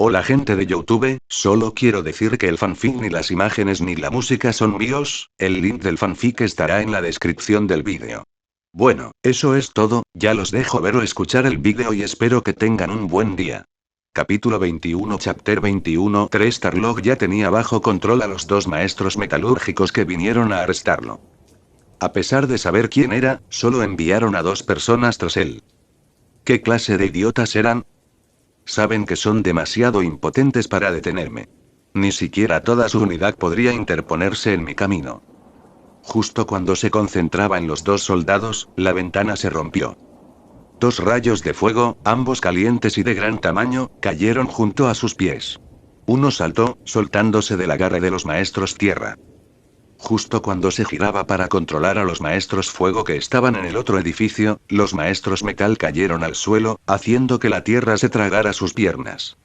Hola gente de YouTube, solo quiero decir que el fanfic ni las imágenes ni la música son míos, el link del fanfic estará en la descripción del vídeo. Bueno, eso es todo, ya los dejo ver o escuchar el vídeo y espero que tengan un buen día. Capítulo 21 Chapter 21 3 Tarlok ya tenía bajo control a los dos maestros metalúrgicos que vinieron a arrestarlo. A pesar de saber quién era, solo enviaron a dos personas tras él. ¿Qué clase de idiotas eran? Saben que son demasiado impotentes para detenerme. Ni siquiera toda su unidad podría interponerse en mi camino. Justo cuando se concentraba en los dos soldados, la ventana se rompió. Dos rayos de fuego, ambos calientes y de gran tamaño, cayeron junto a sus pies. Uno saltó, soltándose de la garra de los maestros tierra. Justo cuando se giraba para controlar a los maestros fuego que estaban en el otro edificio, los maestros metal cayeron al suelo, haciendo que la tierra se tragara sus piernas.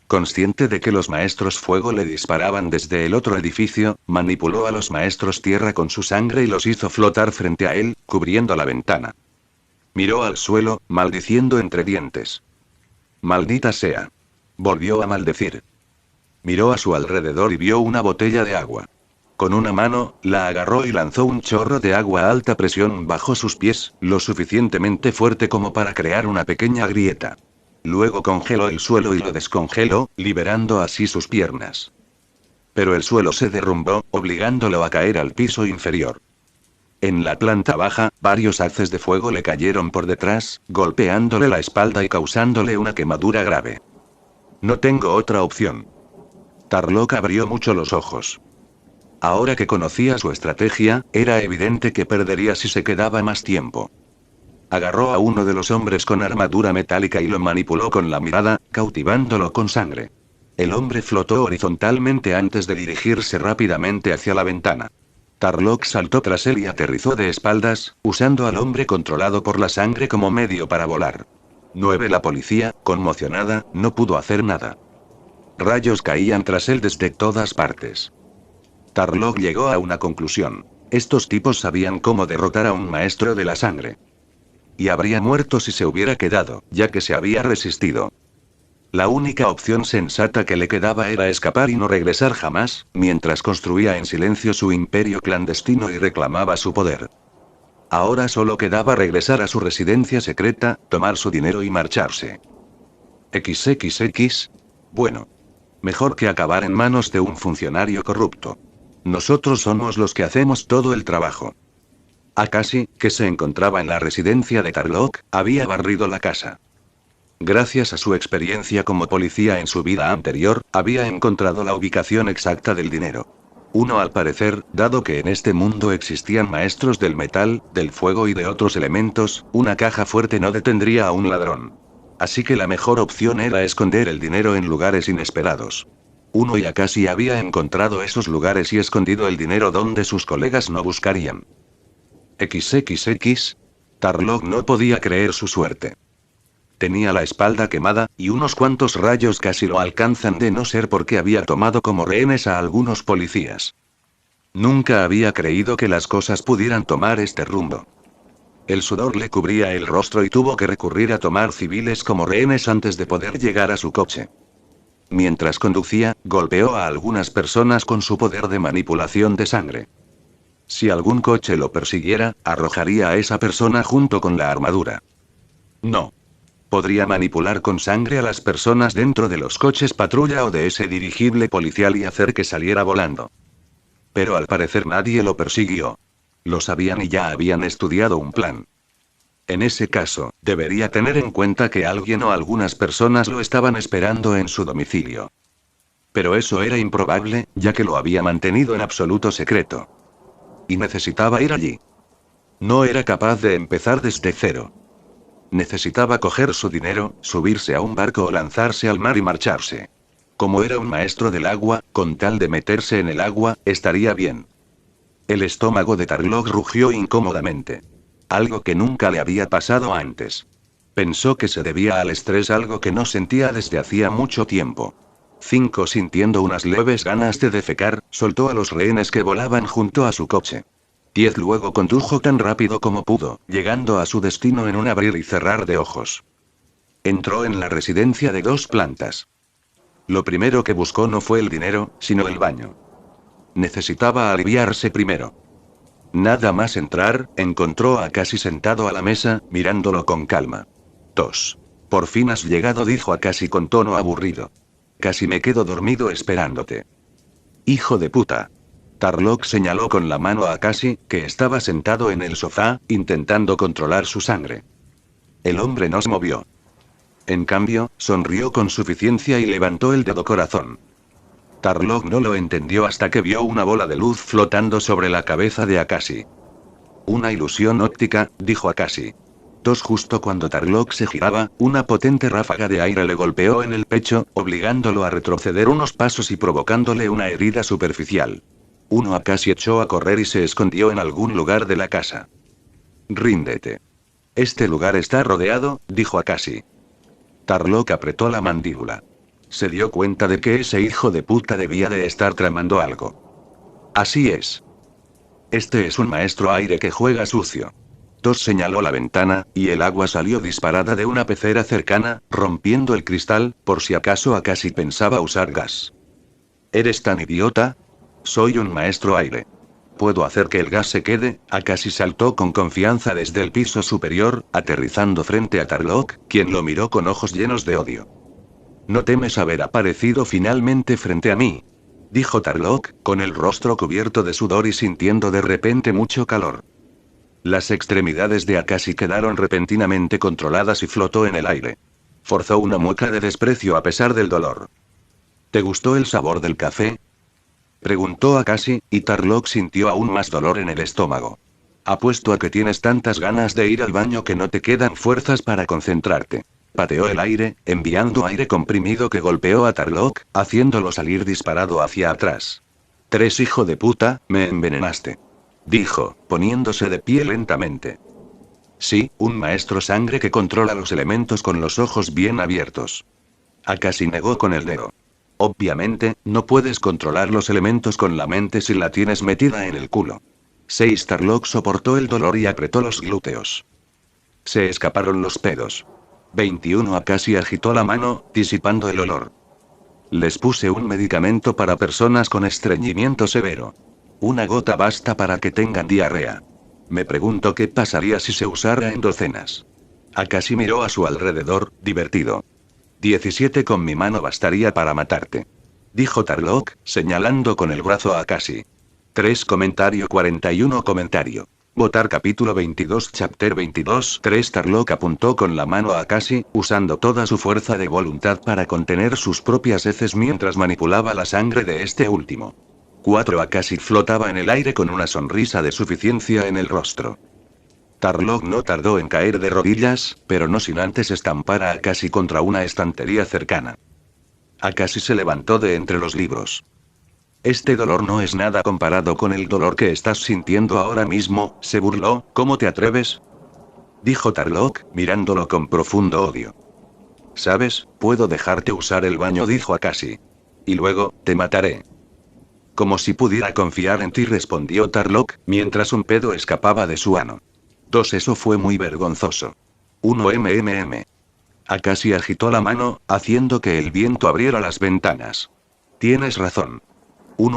Consciente de que los maestros fuego le disparaban desde el otro edificio, manipuló a los maestros tierra con su sangre y los hizo flotar frente a él, cubriendo la ventana. Miró al suelo, maldiciendo entre dientes. Maldita sea. Volvió a maldecir. Miró a su alrededor y vio una botella de agua. Con una mano, la agarró y lanzó un chorro de agua a alta presión bajo sus pies, lo suficientemente fuerte como para crear una pequeña grieta. Luego congeló el suelo y lo descongeló, liberando así sus piernas. Pero el suelo se derrumbó, obligándolo a caer al piso inferior. En la planta baja, varios haces de fuego le cayeron por detrás, golpeándole la espalda y causándole una quemadura grave. No tengo otra opción. Tarlok abrió mucho los ojos. Ahora que conocía su estrategia, era evidente que perdería si se quedaba más tiempo. Agarró a uno de los hombres con armadura metálica y lo manipuló con la mirada, cautivándolo con sangre. El hombre flotó horizontalmente antes de dirigirse rápidamente hacia la ventana. Tarlok saltó tras él y aterrizó de espaldas, usando al hombre controlado por la sangre como medio para volar. 9 La policía, conmocionada, no pudo hacer nada. Rayos caían tras él desde todas partes. Tarlok llegó a una conclusión. Estos tipos sabían cómo derrotar a un maestro de la sangre. Y habría muerto si se hubiera quedado, ya que se había resistido. La única opción sensata que le quedaba era escapar y no regresar jamás, mientras construía en silencio su imperio clandestino y reclamaba su poder. Ahora solo quedaba regresar a su residencia secreta, tomar su dinero y marcharse. XXX. Bueno. Mejor que acabar en manos de un funcionario corrupto. Nosotros somos los que hacemos todo el trabajo. Akashi, que se encontraba en la residencia de Tarlok, había barrido la casa. Gracias a su experiencia como policía en su vida anterior, había encontrado la ubicación exacta del dinero. Uno al parecer, dado que en este mundo existían maestros del metal, del fuego y de otros elementos, una caja fuerte no detendría a un ladrón. Así que la mejor opción era esconder el dinero en lugares inesperados. Uno y Akashi había encontrado esos lugares y escondido el dinero donde sus colegas no buscarían. XXX. Tarlok no podía creer su suerte. Tenía la espalda quemada, y unos cuantos rayos casi lo alcanzan de no ser porque había tomado como rehenes a algunos policías. Nunca había creído que las cosas pudieran tomar este rumbo. El sudor le cubría el rostro y tuvo que recurrir a tomar civiles como rehenes antes de poder llegar a su coche. Mientras conducía, golpeó a algunas personas con su poder de manipulación de sangre. Si algún coche lo persiguiera, arrojaría a esa persona junto con la armadura. No. Podría manipular con sangre a las personas dentro de los coches patrulla o de ese dirigible policial y hacer que saliera volando. Pero al parecer nadie lo persiguió. Lo sabían y ya habían estudiado un plan. En ese caso, debería tener en cuenta que alguien o algunas personas lo estaban esperando en su domicilio. Pero eso era improbable, ya que lo había mantenido en absoluto secreto. Y necesitaba ir allí. No era capaz de empezar desde cero. Necesitaba coger su dinero, subirse a un barco o lanzarse al mar y marcharse. Como era un maestro del agua, con tal de meterse en el agua, estaría bien. El estómago de Tarlok rugió incómodamente. Algo que nunca le había pasado antes. Pensó que se debía al estrés, algo que no sentía desde hacía mucho tiempo. 5 Sintiendo unas leves ganas de defecar, soltó a los rehenes que volaban junto a su coche. 10 Luego condujo tan rápido como pudo, llegando a su destino en un abrir y cerrar de ojos. Entró en la residencia de 2 plantas. Lo primero que buscó no fue el dinero, sino el baño. Necesitaba aliviarse primero. Nada más entrar, encontró a Cassie sentado a la mesa, mirándolo con calma. Tos. Por fin has llegado, dijo a Cassie con tono aburrido. Casi me quedo dormido esperándote. Hijo de puta. Tarlock señaló con la mano a Cassie, que estaba sentado en el sofá, intentando controlar su sangre. El hombre no se movió. En cambio, sonrió con suficiencia y levantó el dedo corazón. Tarlock no lo entendió hasta que vio una bola de luz flotando sobre la cabeza de Akashi. Una ilusión óptica, dijo Akashi. Justo cuando Tarlock se giraba, una potente ráfaga de aire le golpeó en el pecho, obligándolo a retroceder unos pasos y provocándole una herida superficial. Akashi echó a correr y se escondió en algún lugar de la casa. Ríndete. Este lugar está rodeado, dijo Akashi. Tarlock apretó la mandíbula. Se dio cuenta de que ese hijo de puta debía de estar tramando algo. Así es. Este es un maestro aire que juega sucio. Señaló la ventana, y el agua salió disparada de una pecera cercana, rompiendo el cristal, por si acaso Akashi pensaba usar gas. ¿Eres tan idiota? Soy un maestro aire. ¿Puedo hacer que el gas se quede? Akashi saltó con confianza desde el piso superior, aterrizando frente a Tarlock, quien lo miró con ojos llenos de odio. ¿No temes haber aparecido finalmente frente a mí? Dijo Tarlock, con el rostro cubierto de sudor y sintiendo de repente mucho calor. Las extremidades de Akashi quedaron repentinamente controladas y flotó en el aire. Forzó una mueca de desprecio a pesar del dolor. ¿Te gustó el sabor del café? Preguntó Akashi, y Tarlock sintió aún más dolor en el estómago. Apuesto a que tienes tantas ganas de ir al baño que no te quedan fuerzas para concentrarte. Pateó el aire, enviando aire comprimido que golpeó a Tarlock, haciéndolo salir disparado hacia atrás. Hijo de puta, me envenenaste. Dijo, poniéndose de pie lentamente. Sí, un maestro sangre que controla los elementos con los ojos bien abiertos. Akashi negó con el dedo. Obviamente, no puedes controlar los elementos con la mente si la tienes metida en el culo. Tarlock soportó el dolor y apretó los glúteos. Se escaparon los pedos. 21 Akashi agitó la mano, disipando el olor. Les puse un medicamento para personas con estreñimiento severo. Una gota basta para que tengan diarrea. Me pregunto qué pasaría si se usara en docenas. Akashi miró a su alrededor, divertido. 17 con mi mano bastaría para matarte. Dijo Tarlock, señalando con el brazo a Akashi. 41 comentario. Votar capítulo 22 chapter 22 Tarlock apuntó con la mano a Akashi, usando toda su fuerza de voluntad para contener sus propias heces mientras manipulaba la sangre de este último. Akashi flotaba en el aire con una sonrisa de suficiencia en el rostro. Tarlock no tardó en caer de rodillas, pero no sin antes estampar a Akashi contra una estantería cercana. Akashi se levantó de entre los libros. Este dolor no es nada comparado con el dolor que estás sintiendo ahora mismo, se burló. ¿Cómo te atreves? Dijo Tarlock, mirándolo con profundo odio. ¿Sabes? Puedo dejarte usar el baño, dijo Akashi. Y luego, te mataré. Como si pudiera confiar en ti, respondió Tarlock, mientras un pedo escapaba de su ano. Eso fue muy vergonzoso. 1 Akashi agitó la mano, haciendo que el viento abriera las ventanas. Tienes razón.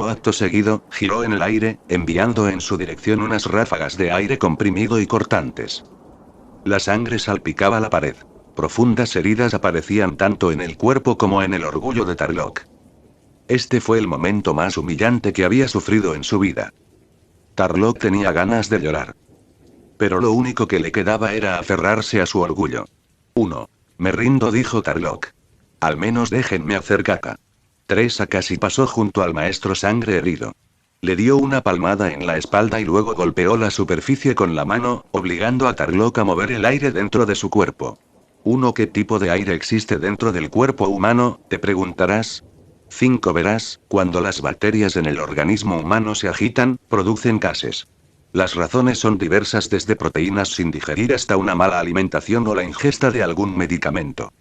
Acto seguido, giró en el aire, enviando en su dirección unas ráfagas de aire comprimido y cortantes. La sangre salpicaba la pared. Profundas heridas aparecían tanto en el cuerpo como en el orgullo de Tarlock. Este fue el momento más humillante que había sufrido en su vida. Tarlock tenía ganas de llorar. Pero lo único que le quedaba era aferrarse a su orgullo. Me rindo, dijo Tarlock. Al menos déjenme hacer caca. Akashi pasó junto al maestro sangre herido. Le dio una palmada en la espalda y luego golpeó la superficie con la mano, obligando a Tarlock a mover el aire dentro de su cuerpo. ¿Qué tipo de aire existe dentro del cuerpo humano?, te preguntarás. 5 Verás, cuando las bacterias en el organismo humano se agitan, producen gases. Las razones son diversas, desde proteínas sin digerir hasta una mala alimentación o la ingesta de algún medicamento.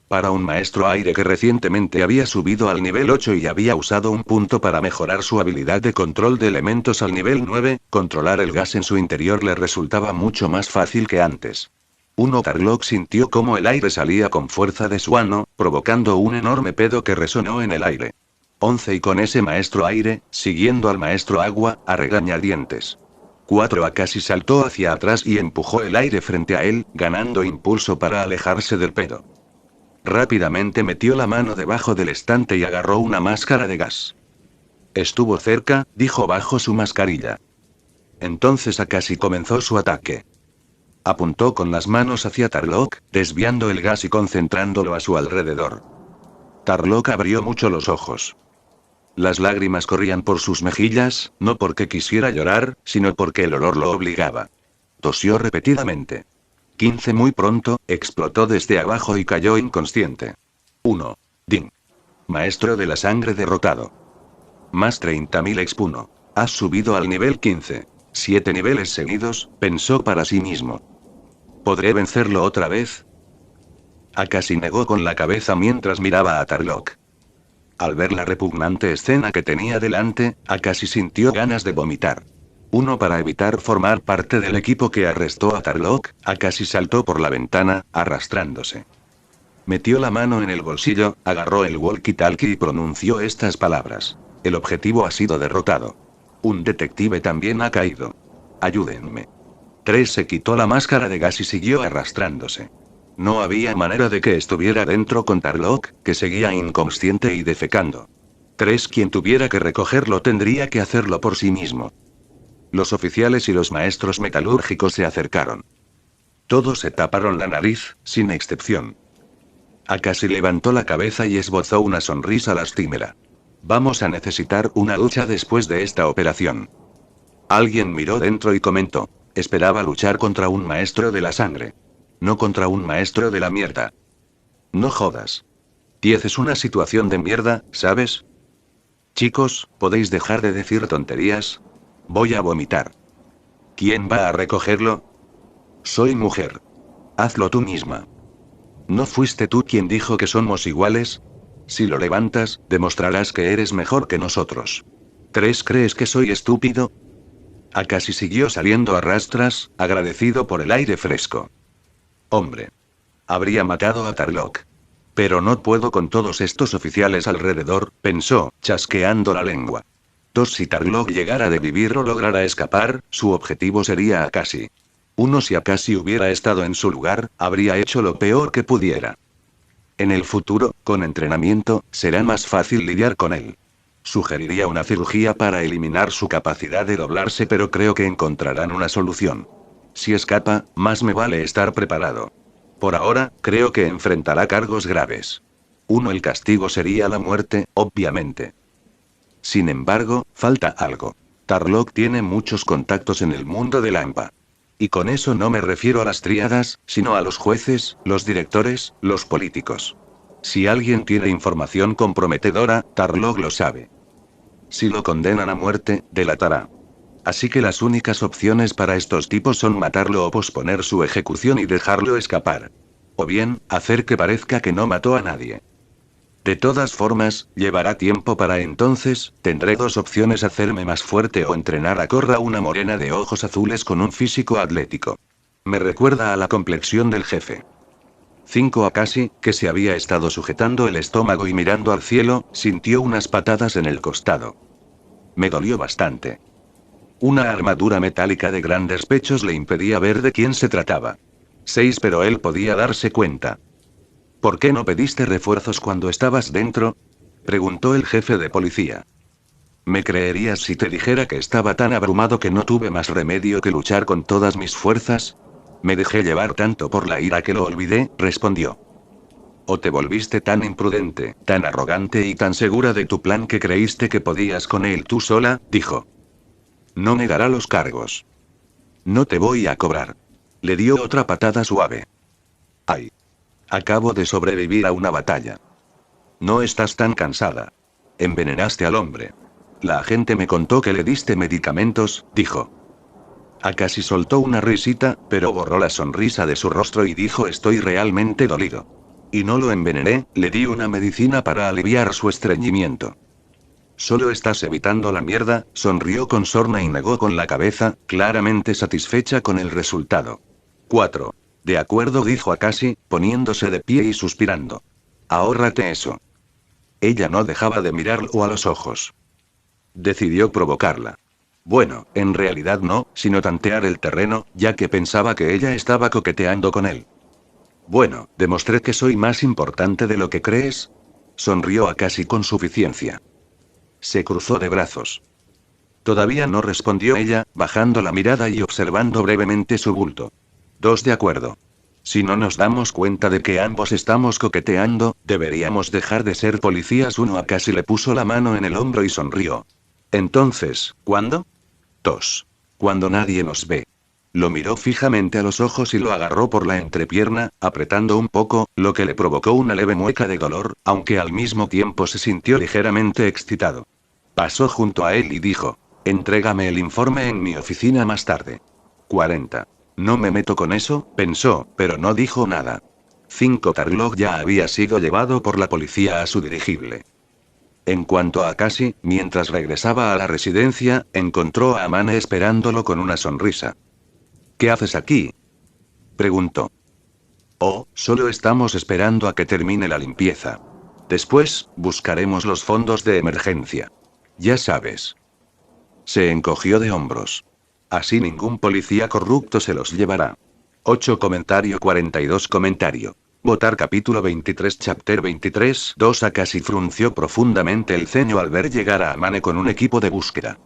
Para un maestro aire que recientemente había subido al nivel 8 y había usado un punto para mejorar su habilidad de control de elementos al nivel 9, controlar el gas en su interior le resultaba mucho más fácil que antes. Tarlok sintió cómo el aire salía con fuerza de su ano, provocando un enorme pedo que resonó en el aire. 11 y con ese maestro aire, siguiendo al maestro agua, a regañadientes. 4 Akashi saltó hacia atrás y empujó el aire frente a él, ganando impulso para alejarse del pedo. Rápidamente metió la mano debajo del estante y agarró una máscara de gas. Estuvo cerca, dijo bajo su mascarilla. Entonces Akashi comenzó su ataque. Apuntó con las manos hacia Tarlok, desviando el gas y concentrándolo a su alrededor. Tarlok abrió mucho los ojos. Las lágrimas corrían por sus mejillas, no porque quisiera llorar, sino porque el olor lo obligaba. Tosió repetidamente. 15 Muy pronto, explotó desde abajo y cayó inconsciente. 1. Ding. Maestro de la sangre derrotado. Más 30.000 expuno. Has subido al nivel 15. 7 niveles seguidos, pensó para sí mismo. ¿Podré vencerlo otra vez? Akashi negó con la cabeza mientras miraba a Tarlok. Al ver la repugnante escena que tenía delante, Akashi sintió ganas de vomitar. Para evitar formar parte del equipo que arrestó a Tarlok, Akashi saltó por la ventana, arrastrándose. Metió la mano en el bolsillo, agarró el walkie-talkie y pronunció estas palabras. El objetivo ha sido derrotado. Un detective también ha caído. Ayúdenme. 3 Se quitó la máscara de gas y siguió arrastrándose. No había manera de que estuviera dentro con Tarlok, que seguía inconsciente y defecando. 3 Quien tuviera que recogerlo tendría que hacerlo por sí mismo. Los oficiales y los maestros metalúrgicos se acercaron. Todos se taparon la nariz, sin excepción. Akashi levantó la cabeza y esbozó una sonrisa lastimera. Vamos a necesitar una lucha después de esta operación. Alguien miró dentro y comentó. Esperaba luchar contra un maestro de la sangre. No contra un maestro de la mierda. No jodas. 10 Es una situación de mierda, ¿sabes? Chicos, ¿podéis dejar de decir tonterías? Voy a vomitar. ¿Quién va a recogerlo? Soy mujer. Hazlo tú misma. ¿No fuiste tú quien dijo que somos iguales? Si lo levantas, demostrarás que eres mejor que nosotros. 3 ¿Crees que soy estúpido? Akashi siguió saliendo a rastras, agradecido por el aire fresco. Hombre. Habría matado a Tarlok. Pero no puedo con todos estos oficiales alrededor, pensó, chasqueando la lengua. 2 Si Tarlok llegara de vivir o lograra escapar, su objetivo sería Akashi. 1 Si Akashi hubiera estado en su lugar, habría hecho lo peor que pudiera. En el futuro, con entrenamiento, será más fácil lidiar con él. Sugeriría una cirugía para eliminar su capacidad de doblarse, pero creo que encontrarán una solución. Si escapa, más me vale estar preparado. Por ahora, creo que enfrentará cargos graves. 1 El castigo sería la muerte, obviamente. Sin embargo, falta algo. Tarlok tiene muchos contactos en el mundo de Lampa. Y con eso no me refiero a las tríadas, sino a los jueces, los directores, los políticos. Si alguien tiene información comprometedora, Tarlok lo sabe. Si lo condenan a muerte, delatará. Así que las únicas opciones para estos tipos son matarlo o posponer su ejecución y dejarlo escapar. O bien, hacer que parezca que no mató a nadie. De todas formas, llevará tiempo para entonces, tendré 2 opciones: hacerme más fuerte o entrenar a Korra, una morena de ojos azules con un físico atlético. Me recuerda a la complexión del jefe. 5 Akashi, que se había estado sujetando el estómago y mirando al cielo, sintió unas patadas en el costado. Me dolió bastante. Una armadura metálica de grandes pechos le impedía ver de quién se trataba. 6 Pero él podía darse cuenta. ¿Por qué no pediste refuerzos cuando estabas dentro? Preguntó el jefe de policía. ¿Me creerías si te dijera que estaba tan abrumado que no tuve más remedio que luchar con todas mis fuerzas? Me dejé llevar tanto por la ira que lo olvidé, respondió. ¿O te volviste tan imprudente, tan arrogante y tan segura de tu plan que creíste que podías con él tú sola? Dijo. No negará los cargos. No te voy a cobrar. Le dio otra patada suave. Ay. Acabo de sobrevivir a una batalla. No estás tan cansada. Envenenaste al hombre. La agente me contó que le diste medicamentos, dijo. Akashi soltó una risita, pero borró la sonrisa de su rostro y dijo: estoy realmente dolido. Y no lo envenené, le di una medicina para aliviar su estreñimiento. Solo estás evitando la mierda, sonrió con sorna y negó con la cabeza, claramente satisfecha con el resultado. 4. De acuerdo, dijo Akashi, poniéndose de pie y suspirando. Ahórrate eso. Ella no dejaba de mirarlo a los ojos. Decidió provocarla. Bueno, en realidad no, sino tantear el terreno, ya que pensaba que ella estaba coqueteando con él. Bueno, demostré que soy más importante de lo que crees. Sonrió Akashi con suficiencia. Se cruzó de brazos. Todavía no respondió ella, bajando la mirada y observando brevemente su bulto. Dos de acuerdo. Si no nos damos cuenta de que ambos estamos coqueteando, deberíamos dejar de ser policías. Uno Akashi le puso la mano en el hombro y sonrió. Entonces, ¿cuándo? Tos. Cuando nadie nos ve. Lo miró fijamente a los ojos y lo agarró por la entrepierna, apretando un poco, lo que le provocó una leve mueca de dolor, aunque al mismo tiempo se sintió ligeramente excitado. Pasó junto a él y dijo: entrégame el informe en mi oficina más tarde. 40. No me meto con eso, pensó, pero no dijo nada. 5. Tarlok ya había sido llevado por la policía a su dirigible. En cuanto a Akashi, mientras regresaba a la residencia, encontró a Amane esperándolo con una sonrisa. ¿Qué haces aquí?, preguntó. Oh, solo estamos esperando a que termine la limpieza. Después, buscaremos los fondos de emergencia. Ya sabes. Se encogió de hombros. Así ningún policía corrupto se los llevará. 8. Comentario 42. Comentario. Votar capítulo 23 chapter 23 2. Akashi frunció profundamente el ceño al ver llegar a Amane con un equipo de búsqueda.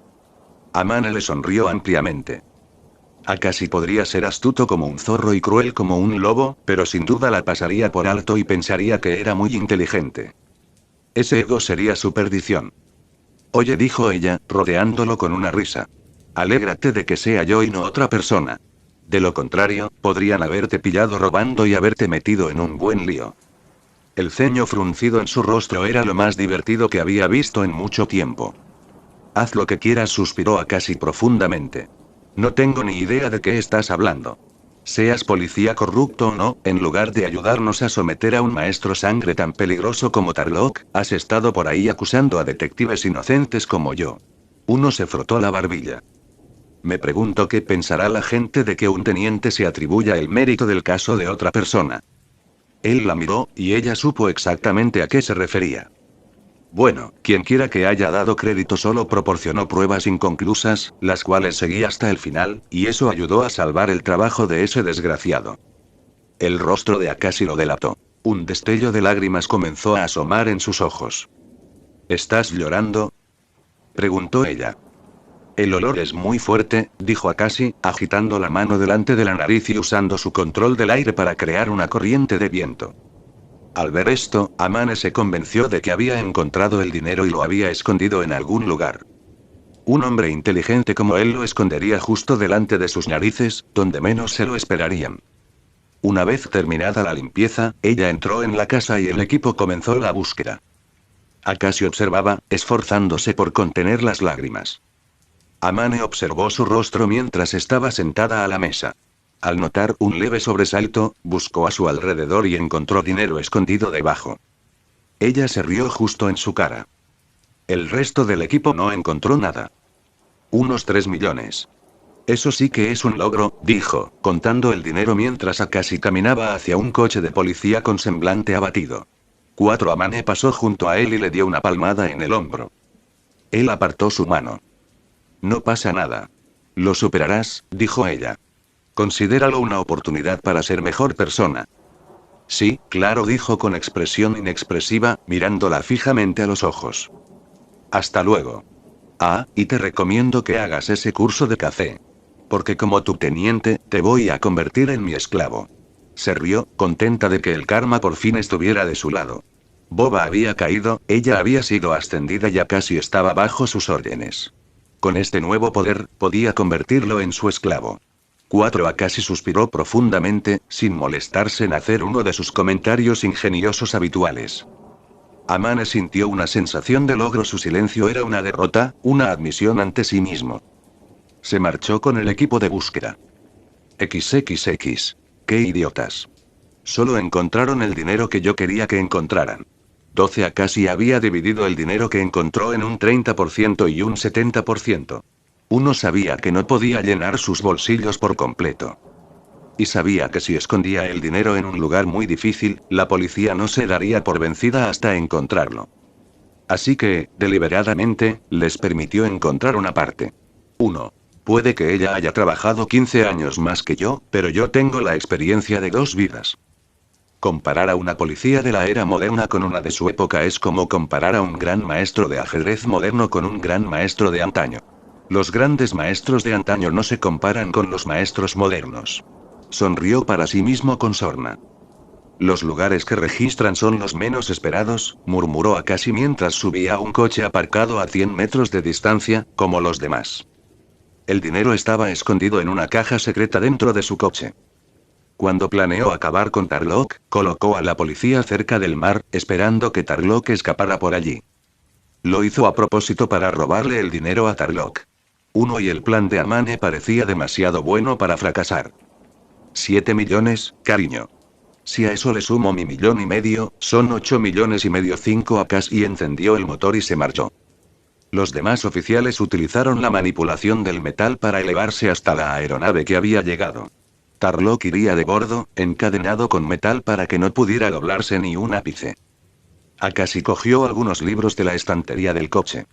Amane le sonrió ampliamente. Akashi podría ser astuto como un zorro y cruel como un lobo, pero sin duda la pasaría por alto y pensaría que era muy inteligente. Ese ego sería su perdición. Oye, dijo ella, rodeándolo con una risa. Alégrate de que sea yo y no otra persona. De lo contrario, podrían haberte pillado robando y haberte metido en un buen lío. El ceño fruncido en su rostro era lo más divertido que había visto en mucho tiempo. Haz lo que quieras, suspiró Akashi profundamente. No tengo ni idea de qué estás hablando. Seas policía corrupto o no, en lugar de ayudarnos a someter a un maestro sangre tan peligroso como Tarlok, has estado por ahí acusando a detectives inocentes como yo. Uno se frotó la barbilla. Me pregunto qué pensará la gente de que un teniente se atribuya el mérito del caso de otra persona. Él la miró, y ella supo exactamente a qué se refería. Bueno, quienquiera que haya dado crédito solo proporcionó pruebas inconclusas, las cuales seguí hasta el final, y eso ayudó a salvar el trabajo de ese desgraciado. El rostro de Akashi lo delató. Un destello de lágrimas comenzó a asomar en sus ojos. ¿Estás llorando?, preguntó ella. El olor es muy fuerte, dijo Akashi, agitando la mano delante de la nariz y usando su control del aire para crear una corriente de viento. Al ver esto, Amane se convenció de que había encontrado el dinero y lo había escondido en algún lugar. Un hombre inteligente como él lo escondería justo delante de sus narices, donde menos se lo esperarían. Una vez terminada la limpieza, ella entró en la casa y el equipo comenzó la búsqueda. Akashi observaba, esforzándose por contener las lágrimas. Amane observó su rostro mientras estaba sentada a la mesa. Al notar un leve sobresalto, buscó a su alrededor y encontró dinero escondido debajo. Ella se rió justo en su cara. El resto del equipo no encontró nada. Unos 3 millones. Eso sí que es un logro, dijo, contando el dinero mientras Akashi caminaba hacia un coche de policía con semblante abatido. 4. Amane pasó junto a él y le dio una palmada en el hombro. Él apartó su mano. No pasa nada. Lo superarás, dijo ella. Considéralo una oportunidad para ser mejor persona. Sí, claro, dijo con expresión inexpresiva, mirándola fijamente a los ojos. Hasta luego. Ah, y te recomiendo que hagas ese curso de café. Porque como tu teniente, te voy a convertir en mi esclavo. Se rió, contenta de que el karma por fin estuviera de su lado. Boba había caído, ella había sido ascendida y ya casi estaba bajo sus órdenes. Con este nuevo poder, podía convertirlo en su esclavo. 4. Akashi suspiró profundamente, sin molestarse en hacer uno de sus comentarios ingeniosos habituales. Amane sintió una sensación de logro. Su silencio era una derrota, una admisión ante sí mismo. Se marchó con el equipo de búsqueda. XXX. ¡Qué idiotas! Solo encontraron el dinero que yo quería que encontraran. 12. Akashi había dividido el dinero que encontró en un 30% y un 70%. Uno sabía que no podía llenar sus bolsillos por completo. Y sabía que si escondía el dinero en un lugar muy difícil, la policía no se daría por vencida hasta encontrarlo. Así que, deliberadamente, les permitió encontrar una parte. 1. Puede que ella haya trabajado 15 años más que yo, pero yo tengo la experiencia de 2 vidas. Comparar a una policía de la era moderna con una de su época es como comparar a un gran maestro de ajedrez moderno con un gran maestro de antaño. Los grandes maestros de antaño no se comparan con los maestros modernos. Sonrió para sí mismo con sorna. Los lugares que registran son los menos esperados, murmuró Akashi mientras subía a un coche aparcado a 100 metros de distancia, como los demás. El dinero estaba escondido en una caja secreta dentro de su coche. Cuando planeó acabar con Tarlock, colocó a la policía cerca del mar, esperando que Tarlock escapara por allí. Lo hizo a propósito para robarle el dinero a Tarlock. Y el plan de Amane parecía demasiado bueno para fracasar. 7 millones, cariño. Si a eso le sumo mi 1,5 millones, son 8,5 millones. 5 Akashi encendió el motor y se marchó. Los demás oficiales utilizaron la manipulación del metal para elevarse hasta la aeronave que había llegado. Tarlock iría de bordo, encadenado con metal para que no pudiera doblarse ni un ápice. Akashi cogió algunos libros de la estantería del coche.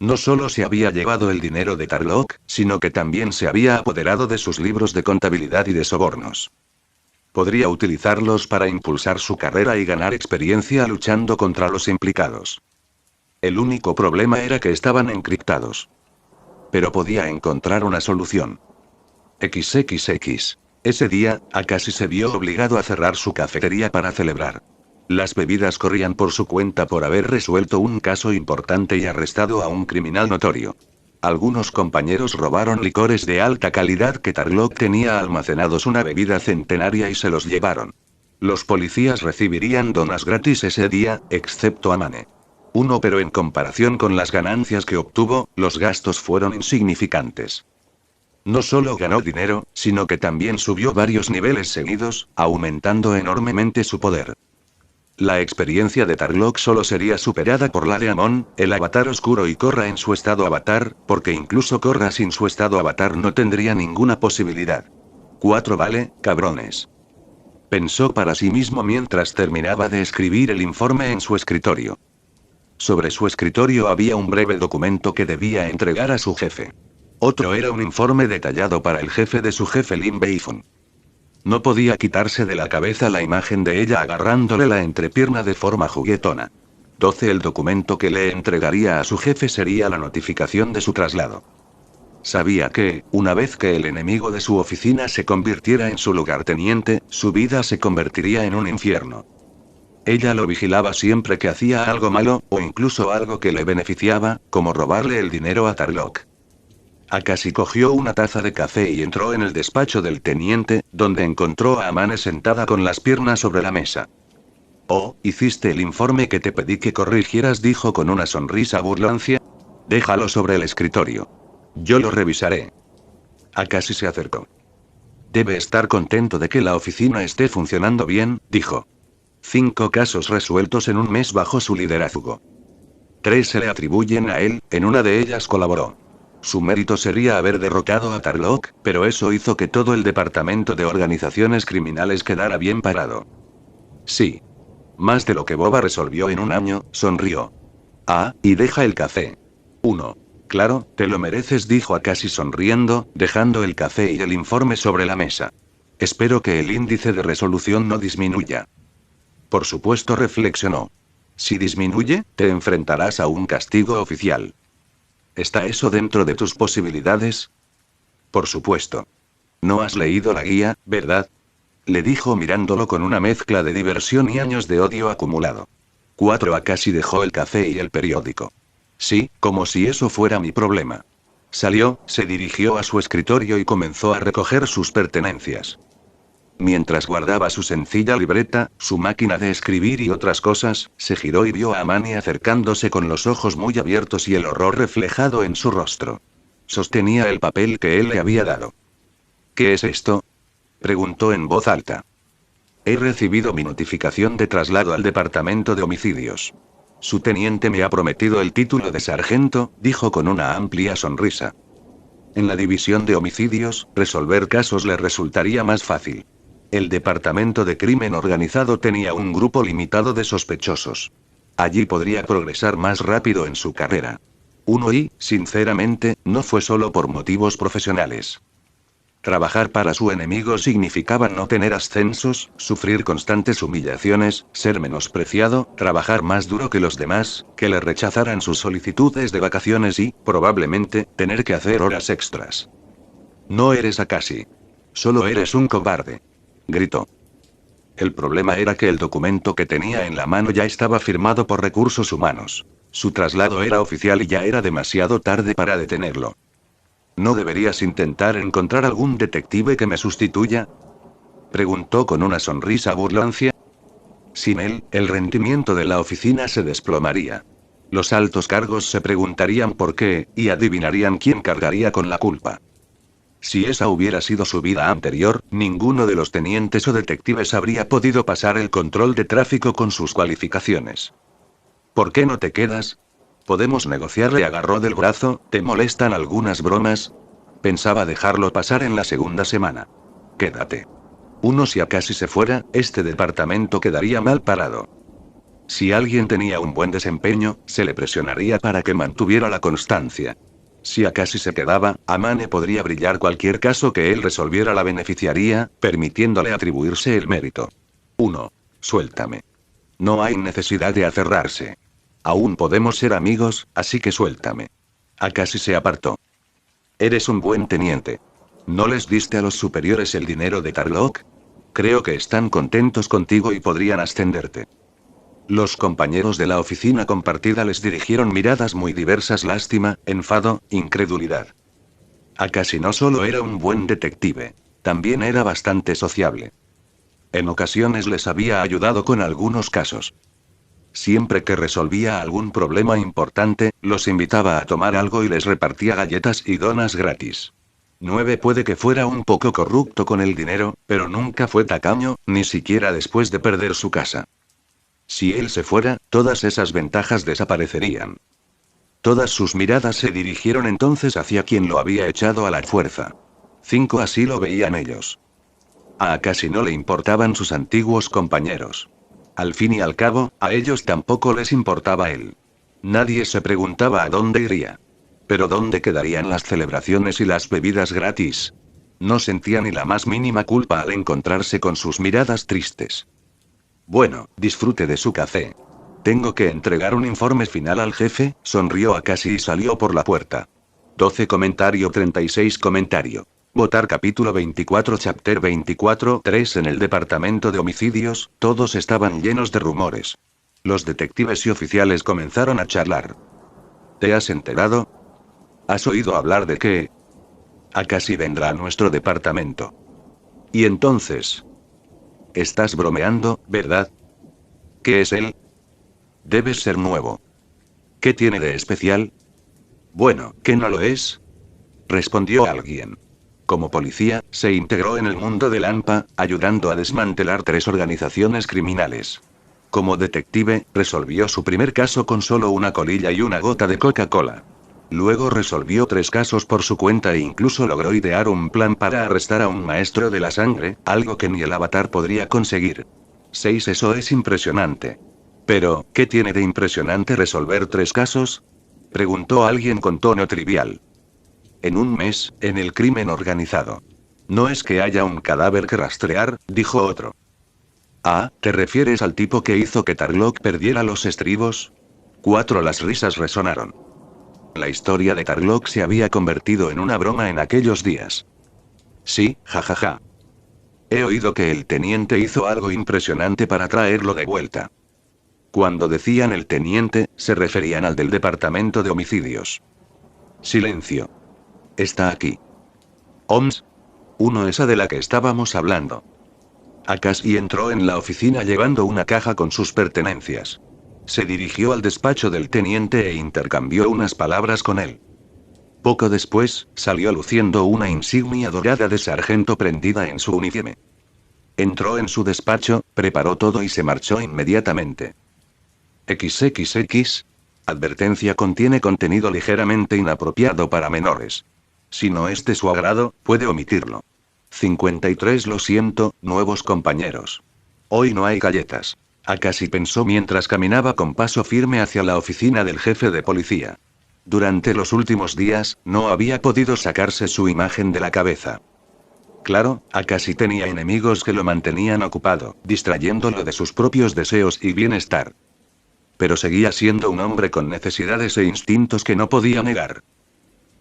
No solo se había llevado el dinero de Tarlock, sino que también se había apoderado de sus libros de contabilidad y de sobornos. Podría utilizarlos para impulsar su carrera y ganar experiencia luchando contra los implicados. El único problema era que estaban encriptados. Pero podía encontrar una solución. XXX. Ese día, Akashi se vio obligado a cerrar su cafetería para celebrar. Las bebidas corrían por su cuenta por haber resuelto un caso importante y arrestado a un criminal notorio. Algunos compañeros robaron licores de alta calidad que Tarlock tenía almacenados una bebida centenaria y se los llevaron. Los policías recibirían donas gratis ese día, excepto Amane. Pero en comparación con las ganancias que obtuvo, los gastos fueron insignificantes. No solo ganó dinero, sino que también subió varios niveles seguidos, aumentando enormemente su poder. La experiencia de Tarlock solo sería superada por la de Amon, el avatar oscuro y Korra en su estado avatar, porque incluso Korra sin su estado avatar no tendría ninguna posibilidad. 4 vale, cabrones. Pensó para sí mismo mientras terminaba de escribir el informe en su escritorio. Sobre su escritorio había un breve documento que debía entregar a su jefe. Otro era un informe detallado para el jefe de su jefe Lin Beifong. No podía quitarse de la cabeza la imagen de ella agarrándole la entrepierna de forma juguetona. 12 El documento que le entregaría a su jefe sería la notificación de su traslado. Sabía que, una vez que el enemigo de su oficina se convirtiera en su lugarteniente, su vida se convertiría en un infierno. Ella lo vigilaba siempre que hacía algo malo, o incluso algo que le beneficiaba, como robarle el dinero a Tarlock. Akashi cogió una taza de café y entró en el despacho del teniente, donde encontró a Amane sentada con las piernas sobre la mesa. ¿Hiciste el informe que te pedí que corrigieras?, dijo con una sonrisa burlancia. Déjalo sobre el escritorio. Yo lo revisaré. Akashi se acercó. Debe estar contento de que la oficina esté funcionando bien, dijo. 5 casos resueltos en un mes bajo su liderazgo. 3 se le atribuyen a él, en una de ellas colaboró. Su mérito sería haber derrocado a Tarlock, pero eso hizo que todo el departamento de organizaciones criminales quedara bien parado. Sí. Más de lo que Boba resolvió en un año, sonrió. Y deja el café. Claro, te lo mereces, dijo Akashi sonriendo, dejando el café y el informe sobre la mesa. Espero que el índice de resolución no disminuya. Por supuesto, reflexionó. Si disminuye, te enfrentarás a un castigo oficial. ¿Está eso dentro de tus posibilidades? Por supuesto. No has leído la guía, ¿verdad? Le dijo mirándolo con una mezcla de diversión y años de odio acumulado. 4 Akashi dejó el café y el periódico. Sí, como si eso fuera mi problema. Salió, se dirigió a su escritorio y comenzó a recoger sus pertenencias. Mientras guardaba su sencilla libreta, su máquina de escribir y otras cosas, se giró y vio a Amane acercándose con los ojos muy abiertos y el horror reflejado en su rostro. Sostenía el papel que él le había dado. ¿Qué es esto?, preguntó en voz alta. He recibido mi notificación de traslado al departamento de homicidios. Su teniente me ha prometido el título de sargento, dijo con una amplia sonrisa. En la división de homicidios, resolver casos le resultaría más fácil. El departamento de crimen organizado tenía un grupo limitado de sospechosos. Allí podría progresar más rápido en su carrera. Sinceramente, no fue solo por motivos profesionales. Trabajar para su enemigo significaba no tener ascensos, sufrir constantes humillaciones, ser menospreciado, trabajar más duro que los demás, que le rechazaran sus solicitudes de vacaciones y, probablemente, tener que hacer horas extras. No eres Akashi. Solo eres un cobarde. Gritó. El problema era que el documento que tenía en la mano ya estaba firmado por Recursos Humanos. Su traslado era oficial y ya era demasiado tarde para detenerlo. ¿No deberías intentar encontrar algún detective que me sustituya? Preguntó con una sonrisa burlancia. Sin él, el rendimiento de la oficina se desplomaría. Los altos cargos se preguntarían por qué, y adivinarían quién cargaría con la culpa. Si esa hubiera sido su vida anterior, ninguno de los tenientes o detectives habría podido pasar el control de tráfico con sus cualificaciones. ¿Por qué no te quedas? Podemos negociar, le agarró del brazo. ¿Te molestan algunas bromas? Pensaba dejarlo pasar en la segunda semana. Quédate. Si Akashi se fuera, este departamento quedaría mal parado. Si alguien tenía un buen desempeño, se le presionaría para que mantuviera la constancia. Si Akashi se quedaba, Amane podría brillar. Cualquier caso que él resolviera la beneficiaría, permitiéndole atribuirse el mérito. Suéltame. No hay necesidad de aferrarse. Aún podemos ser amigos, así que suéltame. Akashi se apartó. Eres un buen teniente. ¿No les diste a los superiores el dinero de Tarlock? Creo que están contentos contigo y podrían ascenderte. Los compañeros de la oficina compartida les dirigieron miradas muy diversas: lástima, enfado, incredulidad. Akashi no solo era un buen detective, también era bastante sociable. En ocasiones les había ayudado con algunos casos. Siempre que resolvía algún problema importante, los invitaba a tomar algo y les repartía galletas y donas gratis. 9 Puede que fuera un poco corrupto con el dinero, pero nunca fue tacaño, ni siquiera después de perder su casa. Si él se fuera, todas esas ventajas desaparecerían. Todas sus miradas se dirigieron entonces hacia quien lo había echado a la fuerza. 5 Así lo veían ellos. A Akashi no le importaban sus antiguos compañeros. Al fin y al cabo, a ellos tampoco les importaba él. Nadie se preguntaba a dónde iría. Pero ¿dónde quedarían las celebraciones y las bebidas gratis? No sentía ni la más mínima culpa al encontrarse con sus miradas tristes. Bueno, disfrute de su café. Tengo que entregar un informe final al jefe, sonrió Akashi y salió por la puerta. 12 36 Votar capítulo 24 chapter 24 3 En el departamento de homicidios, todos estaban llenos de rumores. Los detectives y oficiales comenzaron a charlar. ¿Te has enterado? ¿Has oído hablar de qué? Akashi vendrá a nuestro departamento. ¿Y entonces? Estás bromeando, ¿verdad? ¿Qué es él? Debe ser nuevo. ¿Qué tiene de especial? Bueno, ¿qué no lo es? Respondió alguien. Como policía, se integró en el mundo del AMPA, ayudando a desmantelar 3 organizaciones criminales. Como detective, resolvió su primer caso con solo una colilla y una gota de Coca-Cola. Luego resolvió 3 casos por su cuenta e incluso logró idear un plan para arrestar a un maestro de la sangre, algo que ni el Avatar podría conseguir. 6 Eso es impresionante. Pero, ¿qué tiene de impresionante resolver 3 casos? Preguntó alguien con tono trivial. En un mes, en el crimen organizado. No es que haya un cadáver que rastrear, dijo otro. Ah, ¿te refieres al tipo que hizo que Tarlock perdiera los estribos? 4 Las risas resonaron. La historia de Tarlock se había convertido en una broma en aquellos días. Sí, jajaja. He oído que el teniente hizo algo impresionante para traerlo de vuelta. Cuando decían el teniente, se referían al del departamento de homicidios. Silencio. Está aquí. OMS. Esa de la que estábamos hablando. Akashi entró en la oficina llevando una caja con sus pertenencias. Se dirigió al despacho del teniente e intercambió unas palabras con él. Poco después, salió luciendo una insignia dorada de sargento prendida en su uniforme. Entró en su despacho, preparó todo y se marchó inmediatamente. XXX. Advertencia: contiene contenido ligeramente inapropiado para menores. Si no es de su agrado, puede omitirlo. 53. Lo siento, nuevos compañeros. Hoy no hay galletas. Akashi pensó mientras caminaba con paso firme hacia la oficina del jefe de policía. Durante los últimos días, no había podido sacarse su imagen de la cabeza. Claro, Akashi tenía enemigos que lo mantenían ocupado, distrayéndolo de sus propios deseos y bienestar. Pero seguía siendo un hombre con necesidades e instintos que no podía negar.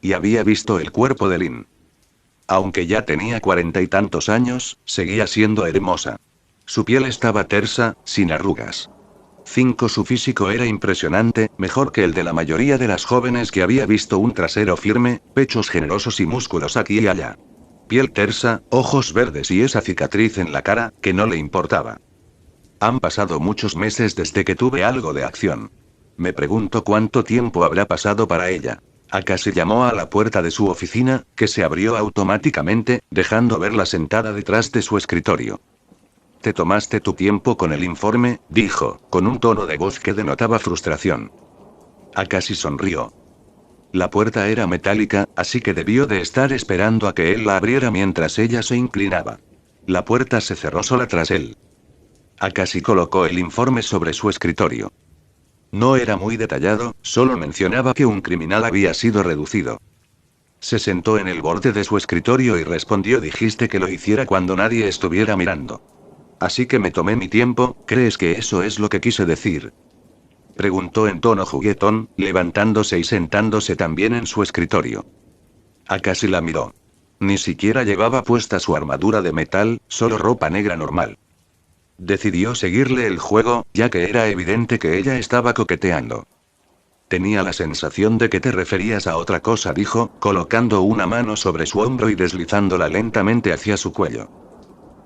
Y había visto el cuerpo de Lin. Aunque ya tenía 40 y tantos años, seguía siendo hermosa. Su piel estaba tersa, sin arrugas. 5. Su físico era impresionante, mejor que el de la mayoría de las jóvenes que había visto. Un trasero firme, pechos generosos y músculos aquí y allá. Piel tersa, ojos verdes y esa cicatriz en la cara, que no le importaba. Han pasado muchos meses desde que tuve algo de acción. Me pregunto cuánto tiempo habrá pasado para ella. Akashi llamó a la puerta de su oficina, que se abrió automáticamente, dejando verla sentada detrás de su escritorio. «Te tomaste tu tiempo con el informe», dijo, con un tono de voz que denotaba frustración. Akashi sonrió. La puerta era metálica, así que debió de estar esperando a que él la abriera mientras ella se inclinaba. La puerta se cerró sola tras él. Akashi colocó el informe sobre su escritorio. No era muy detallado, solo mencionaba que un criminal había sido reducido. Se sentó en el borde de su escritorio y respondió: «Dijiste que lo hiciera cuando nadie estuviera mirando. Así que me tomé mi tiempo». «¿Crees que eso es lo que quise decir?», preguntó en tono juguetón, levantándose y sentándose también en su escritorio. Akashi la miró. Ni siquiera llevaba puesta su armadura de metal, solo ropa negra normal. Decidió seguirle el juego, ya que era evidente que ella estaba coqueteando. «Tenía la sensación de que te referías a otra cosa», dijo, colocando una mano sobre su hombro y deslizándola lentamente hacia su cuello.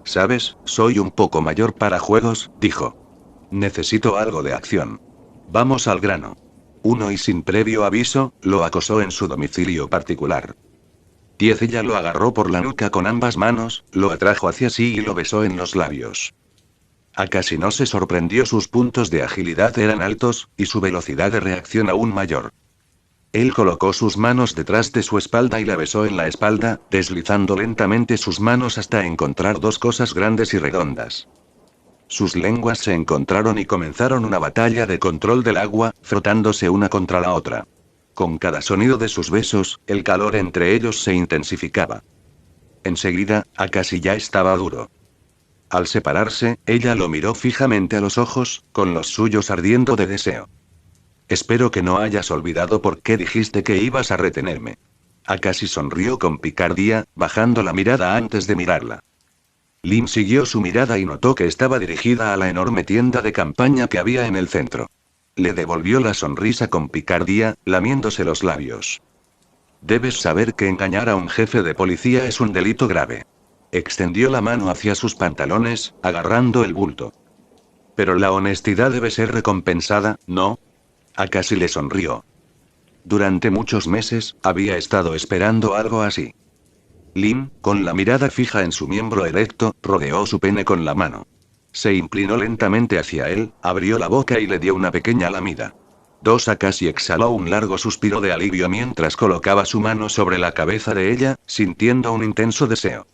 «Sabes, soy un poco mayor para juegos», dijo. «Necesito algo de acción. Vamos al grano». 1. Y sin previo aviso, lo acosó en su domicilio particular. 10. Ella lo agarró por la nuca con ambas manos, lo atrajo hacia sí y lo besó en los labios. Akashi no se sorprendió, sus puntos de agilidad eran altos, y su velocidad de reacción aún mayor. Él colocó sus manos detrás de su espalda y la besó en la espalda, deslizando lentamente sus manos hasta encontrar dos cosas grandes y redondas. Sus lenguas se encontraron y comenzaron una batalla de control del agua, frotándose una contra la otra. Con cada sonido de sus besos, el calor entre ellos se intensificaba. Enseguida, Akashi ya estaba duro. Al separarse, ella lo miró fijamente a los ojos, con los suyos ardiendo de deseo. «Espero que no hayas olvidado por qué dijiste que ibas a retenerme». Akashi sonrió con picardía, bajando la mirada antes de mirarla. Lin siguió su mirada y notó que estaba dirigida a la enorme tienda de campaña que había en el centro. Le devolvió la sonrisa con picardía, lamiéndose los labios. «Debes saber que engañar a un jefe de policía es un delito grave». Extendió la mano hacia sus pantalones, agarrando el bulto. «Pero la honestidad debe ser recompensada, ¿no?». Akashi le sonrió. Durante muchos meses, había estado esperando algo así. Lin, con la mirada fija en su miembro erecto, rodeó su pene con la mano. Se inclinó lentamente hacia él, abrió la boca y le dio una pequeña lamida. 2. Akashi exhaló un largo suspiro de alivio mientras colocaba su mano sobre la cabeza de ella, sintiendo un intenso deseo.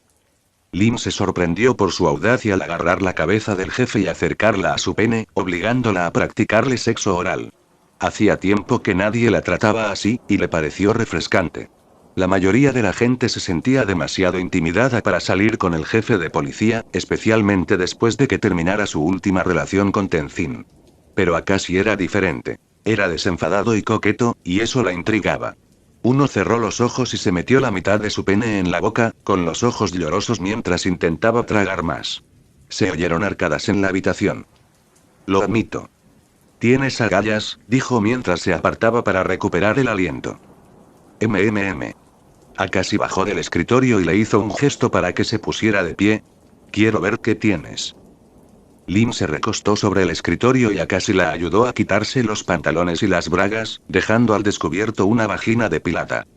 Lin se sorprendió por su audacia al agarrar la cabeza del jefe y acercarla a su pene, obligándola a practicarle sexo oral. Hacía tiempo que nadie la trataba así, y le pareció refrescante. La mayoría de la gente se sentía demasiado intimidada para salir con el jefe de policía, especialmente después de que terminara su última relación con Tenzin. Pero Akashi era diferente. Era desenfadado y coqueto, y eso la intrigaba. 1. Cerró los ojos y se metió la mitad de su pene en la boca, con los ojos llorosos mientras intentaba tragar más. Se oyeron arcadas en la habitación. «Lo admito. Tienes agallas», dijo mientras se apartaba para recuperar el aliento. Akashi bajó del escritorio y le hizo un gesto para que se pusiera de pie. «Quiero ver qué tienes». Lin se recostó sobre el escritorio y Akashi la ayudó a quitarse los pantalones y las bragas, dejando al descubierto una vagina depilada.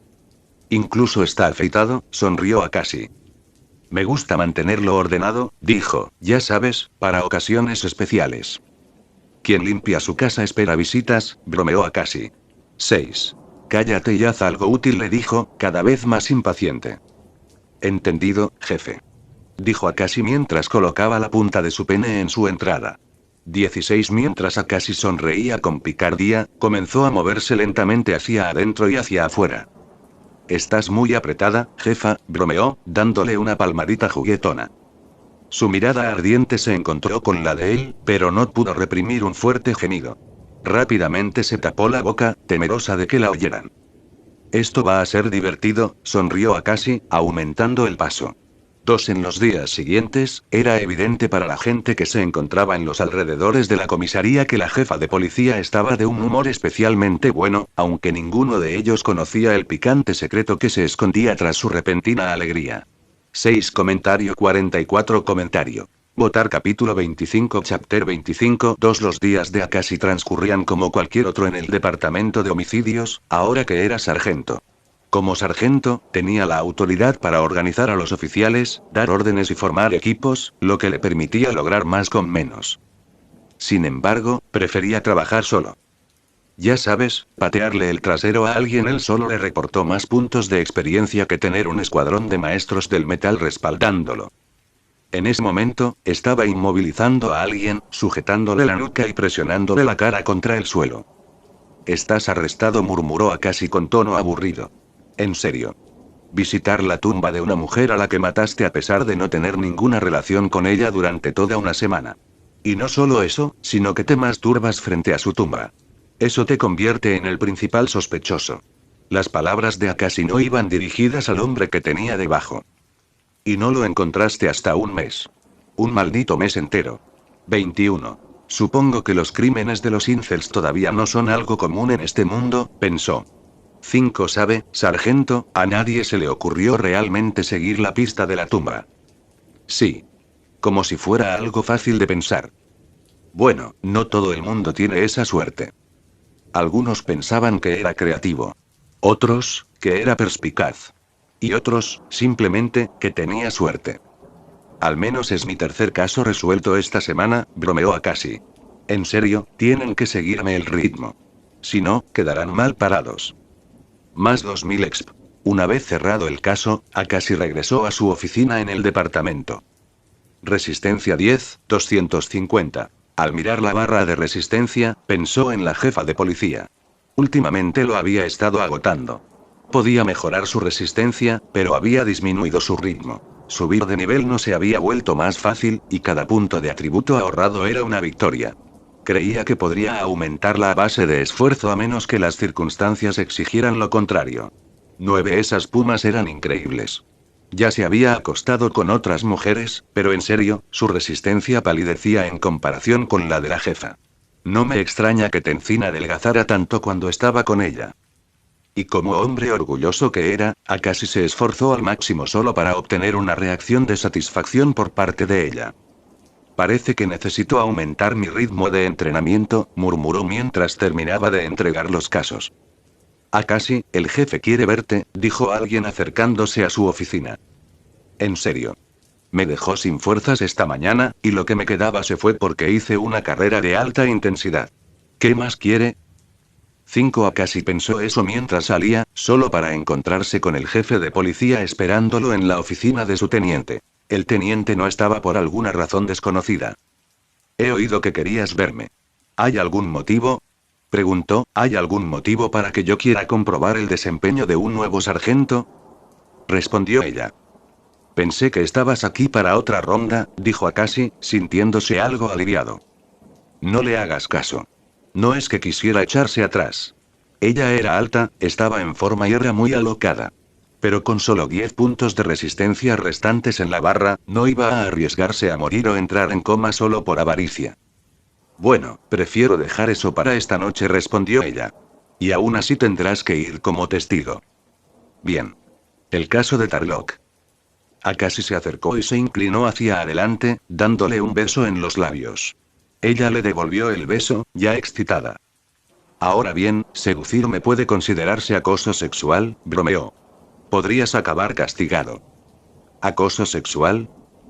«Incluso está afeitado», sonrió Akashi. «Me gusta mantenerlo ordenado», dijo, «ya sabes, para ocasiones especiales». «Quien limpia su casa espera visitas», bromeó Akashi. 6. Cállate y haz algo útil, le dijo, cada vez más impaciente. Entendido, jefe. Dijo Akashi mientras colocaba la punta de su pene en su entrada. 16. Mientras Akashi sonreía con picardía, comenzó a moverse lentamente hacia adentro y hacia afuera. Estás muy apretada, jefa, bromeó, dándole una palmadita juguetona. Su mirada ardiente se encontró con la de él, pero no pudo reprimir un fuerte gemido. Rápidamente se tapó la boca, temerosa de que la oyeran. Esto va a ser divertido, sonrió Akashi, aumentando el paso. 2. En los días siguientes, era evidente para la gente que se encontraba en los alrededores de la comisaría que la jefa de policía estaba de un humor especialmente bueno, aunque ninguno de ellos conocía el picante secreto que se escondía tras su repentina alegría. 6. Comentario 44. Comentario. Votar capítulo 25 chapter 25 2. Los días de Akashi transcurrían como cualquier otro en el departamento de homicidios, ahora que era sargento. Como sargento, tenía la autoridad para organizar a los oficiales, dar órdenes y formar equipos, lo que le permitía lograr más con menos. Sin embargo, prefería trabajar solo. Ya sabes, patearle el trasero a alguien él solo le reportó más puntos de experiencia que tener un escuadrón de maestros del metal respaldándolo. En ese momento, estaba inmovilizando a alguien, sujetándole la nuca y presionándole la cara contra el suelo. Estás arrestado, murmuró Akashi con tono aburrido. En serio. Visitar la tumba de una mujer a la que mataste a pesar de no tener ninguna relación con ella durante toda una semana. Y no solo eso, sino que te masturbas frente a su tumba. Eso te convierte en el principal sospechoso. Las palabras de Akashi no iban dirigidas al hombre que tenía debajo. Y no lo encontraste hasta un mes. Un maldito mes entero. 21. Supongo que los crímenes de los incels todavía no son algo común en este mundo, pensó. 5. ¿Sabe, sargento? A nadie se le ocurrió realmente seguir la pista de la tumba. Sí. Como si fuera algo fácil de pensar. Bueno, no todo el mundo tiene esa suerte. Algunos pensaban que era creativo. Otros, que era perspicaz. Y otros, simplemente, que tenía suerte. Al menos es mi tercer caso resuelto esta semana, bromeó Akashi. En serio, tienen que seguirme el ritmo. Si no, quedarán mal parados. Más 2000 exp. Una vez cerrado el caso, Akashi regresó a su oficina en el departamento. Resistencia 10, 250. Al mirar la barra de resistencia, pensó en la jefa de policía. Últimamente lo había estado agotando. Podía mejorar su resistencia, pero había disminuido su ritmo. Subir de nivel no se había vuelto más fácil, y cada punto de atributo ahorrado era una victoria. Creía que podría aumentarla a base de esfuerzo a menos que las circunstancias exigieran lo contrario. 9. Esas pumas eran increíbles. Ya se había acostado con otras mujeres, pero en serio, su resistencia palidecía en comparación con la de la jefa. No me extraña que Tenzin adelgazara tanto cuando estaba con ella. Y como hombre orgulloso que era, Akashi se esforzó al máximo solo para obtener una reacción de satisfacción por parte de ella. Parece que necesito aumentar mi ritmo de entrenamiento, murmuró mientras terminaba de entregar los casos. Akashi, el jefe quiere verte, dijo alguien acercándose a su oficina. En serio. Me dejó sin fuerzas esta mañana, y lo que me quedaba se fue porque hice una carrera de alta intensidad. ¿Qué más quiere? 5. Akashi pensó eso mientras salía, solo para encontrarse con el jefe de policía esperándolo en la oficina de su teniente. El teniente no estaba por alguna razón desconocida. He oído que querías verme. ¿Hay algún motivo? Preguntó, ¿hay algún motivo para que yo quiera comprobar el desempeño de un nuevo sargento? Respondió ella. Pensé que estabas aquí para otra ronda, dijo Akashi, sintiéndose algo aliviado. No le hagas caso. No es que quisiera echarse atrás. Ella era alta, estaba en forma y era muy alocada. Pero con solo 10 puntos de resistencia restantes en la barra, no iba a arriesgarse a morir o entrar en coma solo por avaricia. Bueno, prefiero dejar eso para esta noche, respondió ella. Y aún así tendrás que ir como testigo. Bien. El caso de Tarlock. Akashi se acercó y se inclinó hacia adelante, dándole un beso en los labios. Ella le devolvió el beso, ya excitada. Ahora bien, seducirme puede considerarse acoso sexual, bromeó. Podrías acabar castigado. ¿Acoso sexual?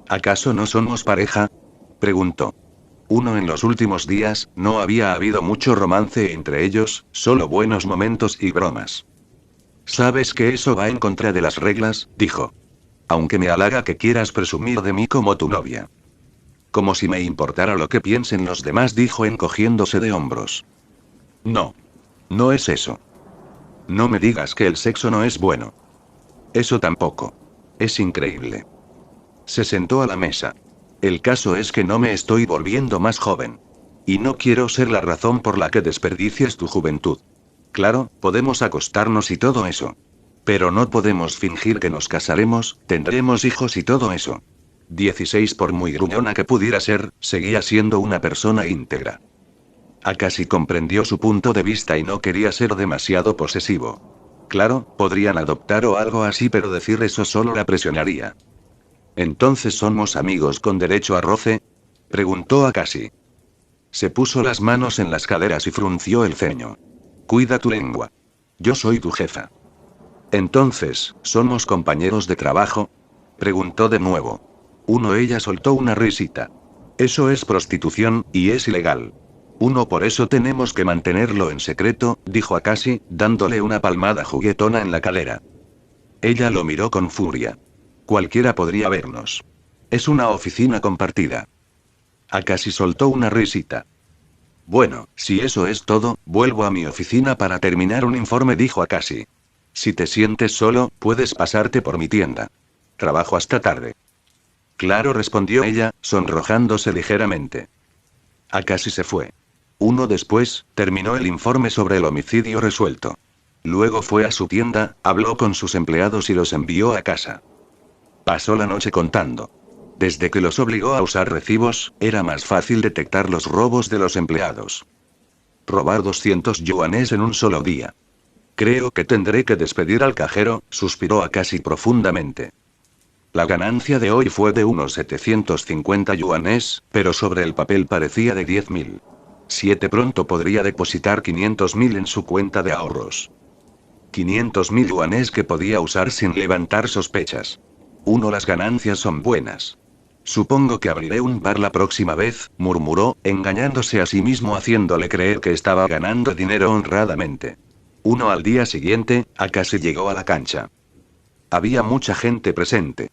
¿Acaso no somos pareja? Preguntó. Uno en los últimos días, no había habido mucho romance entre ellos, solo buenos momentos y bromas. Sabes que eso va en contra de las reglas, dijo. Aunque me halaga que quieras presumir de mí como tu novia. Como si me importara lo que piensen los demás, dijo encogiéndose de hombros. No. No es eso. No me digas que el sexo no es bueno. Eso tampoco. Es increíble. Se sentó a la mesa. El caso es que no me estoy volviendo más joven. Y no quiero ser la razón por la que desperdicies tu juventud. Claro, podemos acostarnos y todo eso. Pero no podemos fingir que nos casaremos, tendremos hijos y todo eso. 16 por muy gruñona que pudiera ser, seguía siendo una persona íntegra. Akashi comprendió su punto de vista y no quería ser demasiado posesivo. Claro, podrían adoptar o algo así, pero decir eso solo la presionaría. ¿Entonces somos amigos con derecho a roce? Preguntó Akashi. Se puso las manos en las caderas y frunció el ceño. Cuida tu lengua. Yo soy tu jefa. Entonces, ¿somos compañeros de trabajo? Preguntó de nuevo. Ella soltó una risita. Eso es prostitución, y es ilegal. Por eso tenemos que mantenerlo en secreto, dijo Akashi, dándole una palmada juguetona en la cadera. Ella lo miró con furia. Cualquiera podría vernos. Es una oficina compartida. Akashi soltó una risita. Bueno, si eso es todo, vuelvo a mi oficina para terminar un informe, dijo Akashi. Si te sientes solo, puedes pasarte por mi tienda. Trabajo hasta tarde. Claro, respondió ella, sonrojándose ligeramente. Akashi se fue. Después, terminó el informe sobre el homicidio resuelto. Luego fue a su tienda, habló con sus empleados y los envió a casa. Pasó la noche contando. Desde que los obligó a usar recibos, era más fácil detectar los robos de los empleados. Robar 200 yuanes en un solo día. Creo que tendré que despedir al cajero, suspiró Akashi profundamente. La ganancia de hoy fue de unos 750 yuanes, pero sobre el papel parecía de 10.000. Pronto podría depositar 500.000 en su cuenta de ahorros. 500.000 yuanes que podía usar sin levantar sospechas. Las ganancias son buenas. Supongo que abriré un bar la próxima vez, murmuró, engañándose a sí mismo haciéndole creer que estaba ganando dinero honradamente. Al día siguiente, Akashi llegó a la cancha. Había mucha gente presente.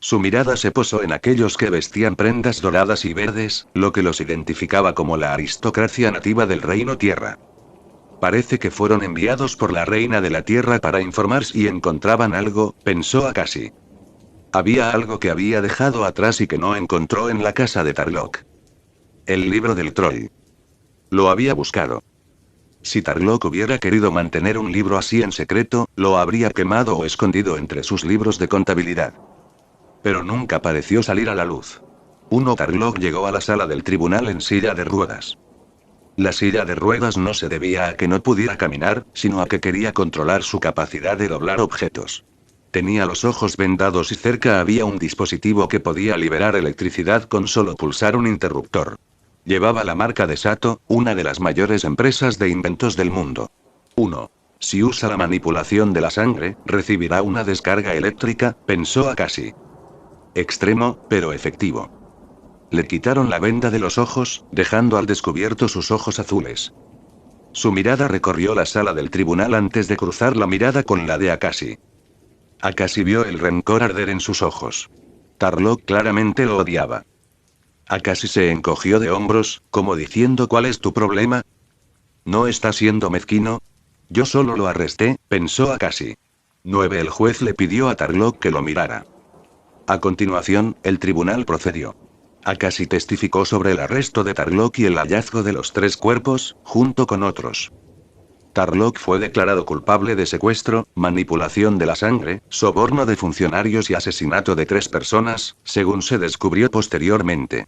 Su mirada se posó en aquellos que vestían prendas doradas y verdes, lo que los identificaba como la aristocracia nativa del Reino Tierra. Parece que fueron enviados por la Reina de la Tierra para informar si encontraban algo, pensó Akashi. Había algo que había dejado atrás y que no encontró en la casa de Tarlok. El libro del troll. Lo había buscado. Si Tarlok hubiera querido mantener un libro así en secreto, lo habría quemado o escondido entre sus libros de contabilidad. Pero nunca pareció salir a la luz. Tarlok llegó a la sala del tribunal en silla de ruedas. La silla de ruedas no se debía a que no pudiera caminar, sino a que quería controlar su capacidad de doblar objetos. Tenía los ojos vendados y cerca había un dispositivo que podía liberar electricidad con solo pulsar un interruptor. Llevaba la marca de Sato, una de las mayores empresas de inventos del mundo. Si usa la manipulación de la sangre, recibirá una descarga eléctrica, pensó Akashi. Extremo, pero efectivo. Le quitaron la venda de los ojos, dejando al descubierto sus ojos azules. Su mirada recorrió la sala del tribunal antes de cruzar la mirada con la de Akashi. Akashi vio el rencor arder en sus ojos. Tarlok claramente lo odiaba. Akashi se encogió de hombros, como diciendo ¿cuál es tu problema? ¿No está siendo mezquino? Yo solo lo arresté, pensó Akashi. El juez le pidió a Tarlok que lo mirara. A continuación, el tribunal procedió. Akashi testificó sobre el arresto de Tarlok y el hallazgo de los 3 cuerpos, junto con otros. Tarlok fue declarado culpable de secuestro, manipulación de la sangre, soborno de funcionarios y asesinato de 3 personas, según se descubrió posteriormente.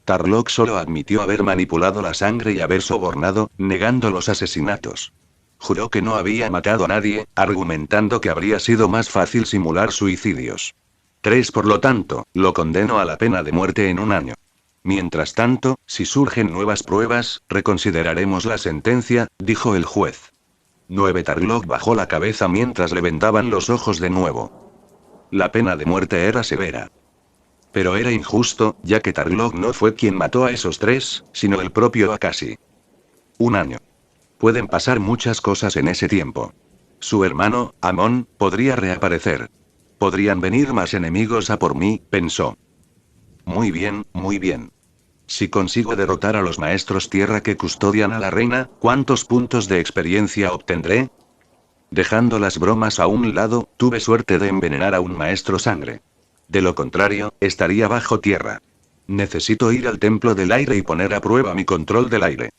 Tarlok solo admitió haber manipulado la sangre y haber sobornado, negando los asesinatos. Juró que no había matado a nadie, argumentando que habría sido más fácil simular suicidios. 3 Por lo tanto, lo condenó a la pena de muerte en 1 año. Mientras tanto, si surgen nuevas pruebas, reconsideraremos la sentencia, dijo el juez. 9 Tarlok bajó la cabeza mientras le vendaban los ojos de nuevo. La pena de muerte era severa. Pero era injusto, ya que Tarlok no fue quien mató a esos tres, sino el propio Akashi. Un año. Pueden pasar muchas cosas en ese tiempo. Su hermano, Amon, podría reaparecer. Podrían venir más enemigos a por mí, pensó. Muy bien, muy bien. Si consigo derrotar a los maestros tierra que custodian a la reina, ¿cuántos puntos de experiencia obtendré? Dejando las bromas a un lado, tuve suerte de envenenar a un maestro sangre. De lo contrario, estaría bajo tierra. Necesito ir al templo del aire y poner a prueba mi control del aire.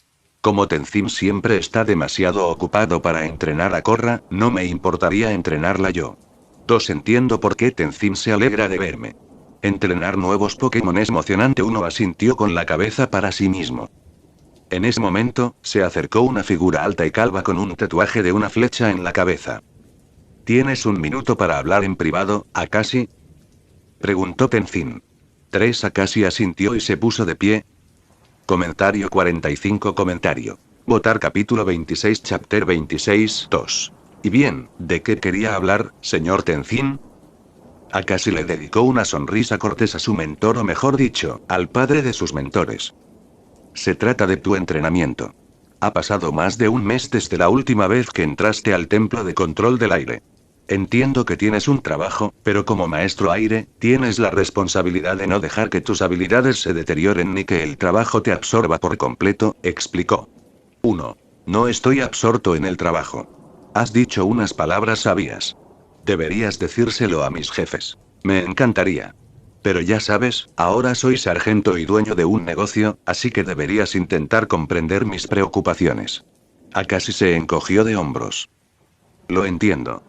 Como Tenzin siempre está demasiado ocupado para entrenar a Korra, no me importaría entrenarla yo. 2. Entiendo por qué Tenzin se alegra de verme. Entrenar nuevos Pokémon es emocionante. Uno asintió con la cabeza para sí mismo. En ese momento, se acercó una figura alta y calva con un tatuaje de una flecha en la cabeza. ¿Tienes un minuto para hablar en privado, Akashi? Preguntó Tenzin. 3. Akashi asintió y se puso de pie. Comentario 45. Comentario. Votar capítulo 26 chapter 26 2. Y bien, ¿de qué quería hablar, señor Tenzin? Akashi le dedicó una sonrisa cortés a su mentor, o mejor dicho, al padre de sus mentores. Se trata de tu entrenamiento. Ha pasado más de un mes desde la última vez que entraste al templo de control del aire. Entiendo que tienes un trabajo, pero como maestro aire, tienes la responsabilidad de no dejar que tus habilidades se deterioren ni que el trabajo te absorba por completo, explicó. 1. No estoy absorto en el trabajo. Has dicho unas palabras sabias. Deberías decírselo a mis jefes. Me encantaría. Pero ya sabes, ahora soy sargento y dueño de un negocio, así que deberías intentar comprender mis preocupaciones. Akashi se encogió de hombros. Lo entiendo.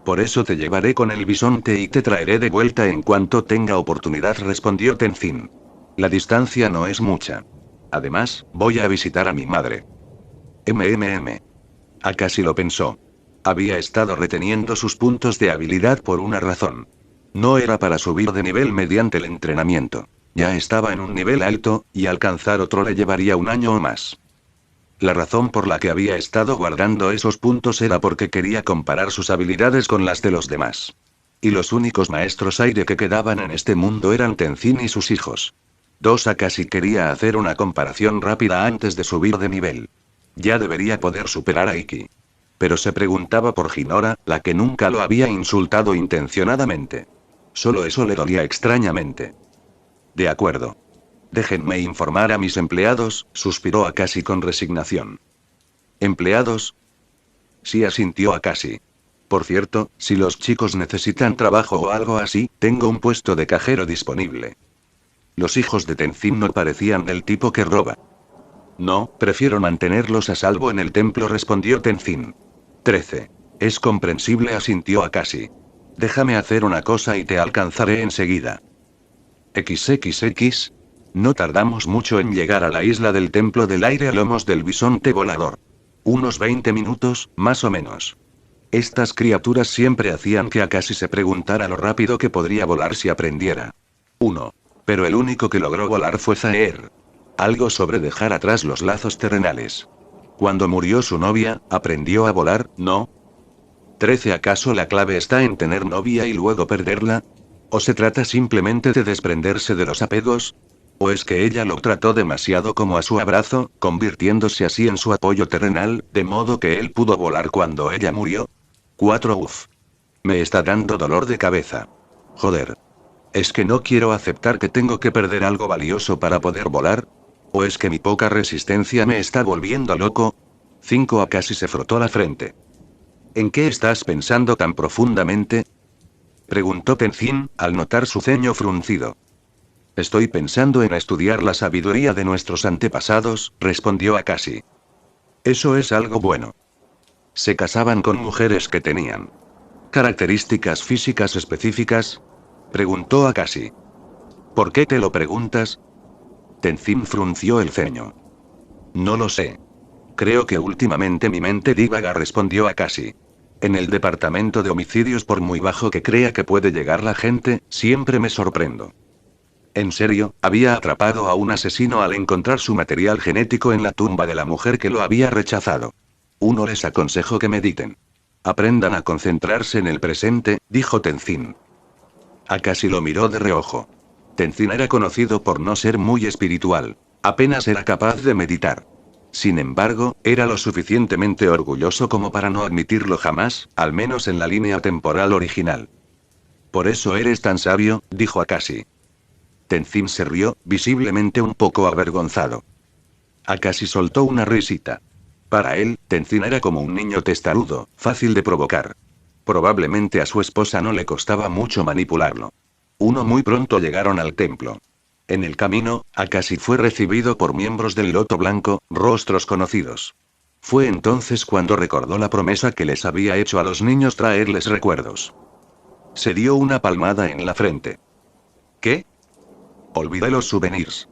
Por eso te llevaré con el bisonte y te traeré de vuelta en cuanto tenga oportunidad, respondió Tenzin. La distancia no es mucha. Además, voy a visitar a mi madre. Akashi lo pensó. Había estado reteniendo sus puntos de habilidad por una razón. No era para subir de nivel mediante el entrenamiento. Ya estaba en un nivel alto, y alcanzar otro le llevaría un año o más. La razón por la que había estado guardando esos puntos era porque quería comparar sus habilidades con las de los demás. Y los únicos maestros aire que quedaban en este mundo eran Tenzin y sus hijos. 2. Akashi quería hacer una comparación rápida antes de subir de nivel. Ya debería poder superar a Iki. Pero se preguntaba por Hinora, la que nunca lo había insultado intencionadamente. Solo eso le dolía extrañamente. De acuerdo. Déjenme informar a mis empleados, suspiró Akashi con resignación. ¿Empleados? Sí, asintió Akashi. Por cierto, si los chicos necesitan trabajo o algo así, tengo un puesto de cajero disponible. Los hijos de Tenzin no parecían del tipo que roba. No, prefiero mantenerlos a salvo en el templo, respondió Tenzin. 13. Es comprensible, asintió Akashi. Déjame hacer una cosa y te alcanzaré enseguida. XXX. No tardamos mucho en llegar a la isla del templo del aire a lomos del bisonte volador. Unos 20 minutos, más o menos. Estas criaturas siempre hacían que Akashi se preguntara lo rápido que podría volar si aprendiera. 1. Pero el único que logró volar fue Zaer. Algo sobre dejar atrás los lazos terrenales. Cuando murió su novia, ¿aprendió a volar, no? 13. ¿Acaso la clave está en tener novia y luego perderla? ¿O se trata simplemente de desprenderse de los apegos? ¿O es que ella lo trató demasiado como a su abrazo, convirtiéndose así en su apoyo terrenal, de modo que él pudo volar cuando ella murió? 4. Uf. Me está dando dolor de cabeza. Joder. ¿Es que no quiero aceptar que tengo que perder algo valioso para poder volar? ¿O es que mi poca resistencia me está volviendo loco? 5. Akashi se frotó la frente. ¿En qué estás pensando tan profundamente? Preguntó Tenzin, al notar su ceño fruncido. Estoy pensando en estudiar la sabiduría de nuestros antepasados, respondió Akashi. Eso es algo bueno. ¿Se casaban con mujeres que tenían características físicas específicas? Preguntó Akashi. ¿Por qué te lo preguntas? Tenzin frunció el ceño. No lo sé. Creo que últimamente mi mente divaga, respondió Akashi. En el departamento de homicidios, por muy bajo que crea que puede llegar la gente, siempre me sorprendo. En serio, había atrapado a un asesino al encontrar su material genético en la tumba de la mujer que lo había rechazado. 1. Les aconsejo que mediten. Aprendan a concentrarse en el presente, dijo Tenzin. Akashi lo miró de reojo. Tenzin era conocido por no ser muy espiritual. Apenas era capaz de meditar. Sin embargo, era lo suficientemente orgulloso como para no admitirlo jamás, al menos en la línea temporal original. Por eso eres tan sabio, dijo Akashi. Tenzin se rió, visiblemente un poco avergonzado. Akashi soltó una risita. Para él, Tenzin era como un niño testarudo, fácil de provocar. Probablemente a su esposa no le costaba mucho manipularlo. Muy pronto llegaron al templo. En el camino, Akashi fue recibido por miembros del Loto Blanco, rostros conocidos. Fue entonces cuando recordó la promesa que les había hecho a los niños traerles recuerdos. Se dio una palmada en la frente. ¿Qué? Olvidé los souvenirs.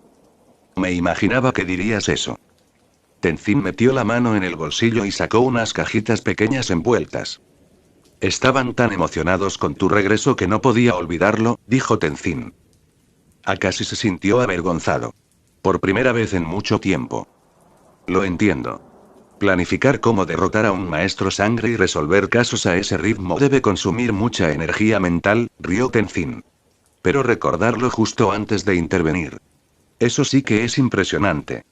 Me imaginaba que dirías eso. Tenzin metió la mano en el bolsillo y sacó unas cajitas pequeñas envueltas. Estaban tan emocionados con tu regreso que no podía olvidarlo, dijo Tenzin. Akashi se sintió avergonzado. Por primera vez en mucho tiempo. Lo entiendo. Planificar cómo derrotar a un maestro sangre y resolver casos a ese ritmo debe consumir mucha energía mental, rió Tenzin. Pero recordarlo justo antes de intervenir. Eso sí que es impresionante.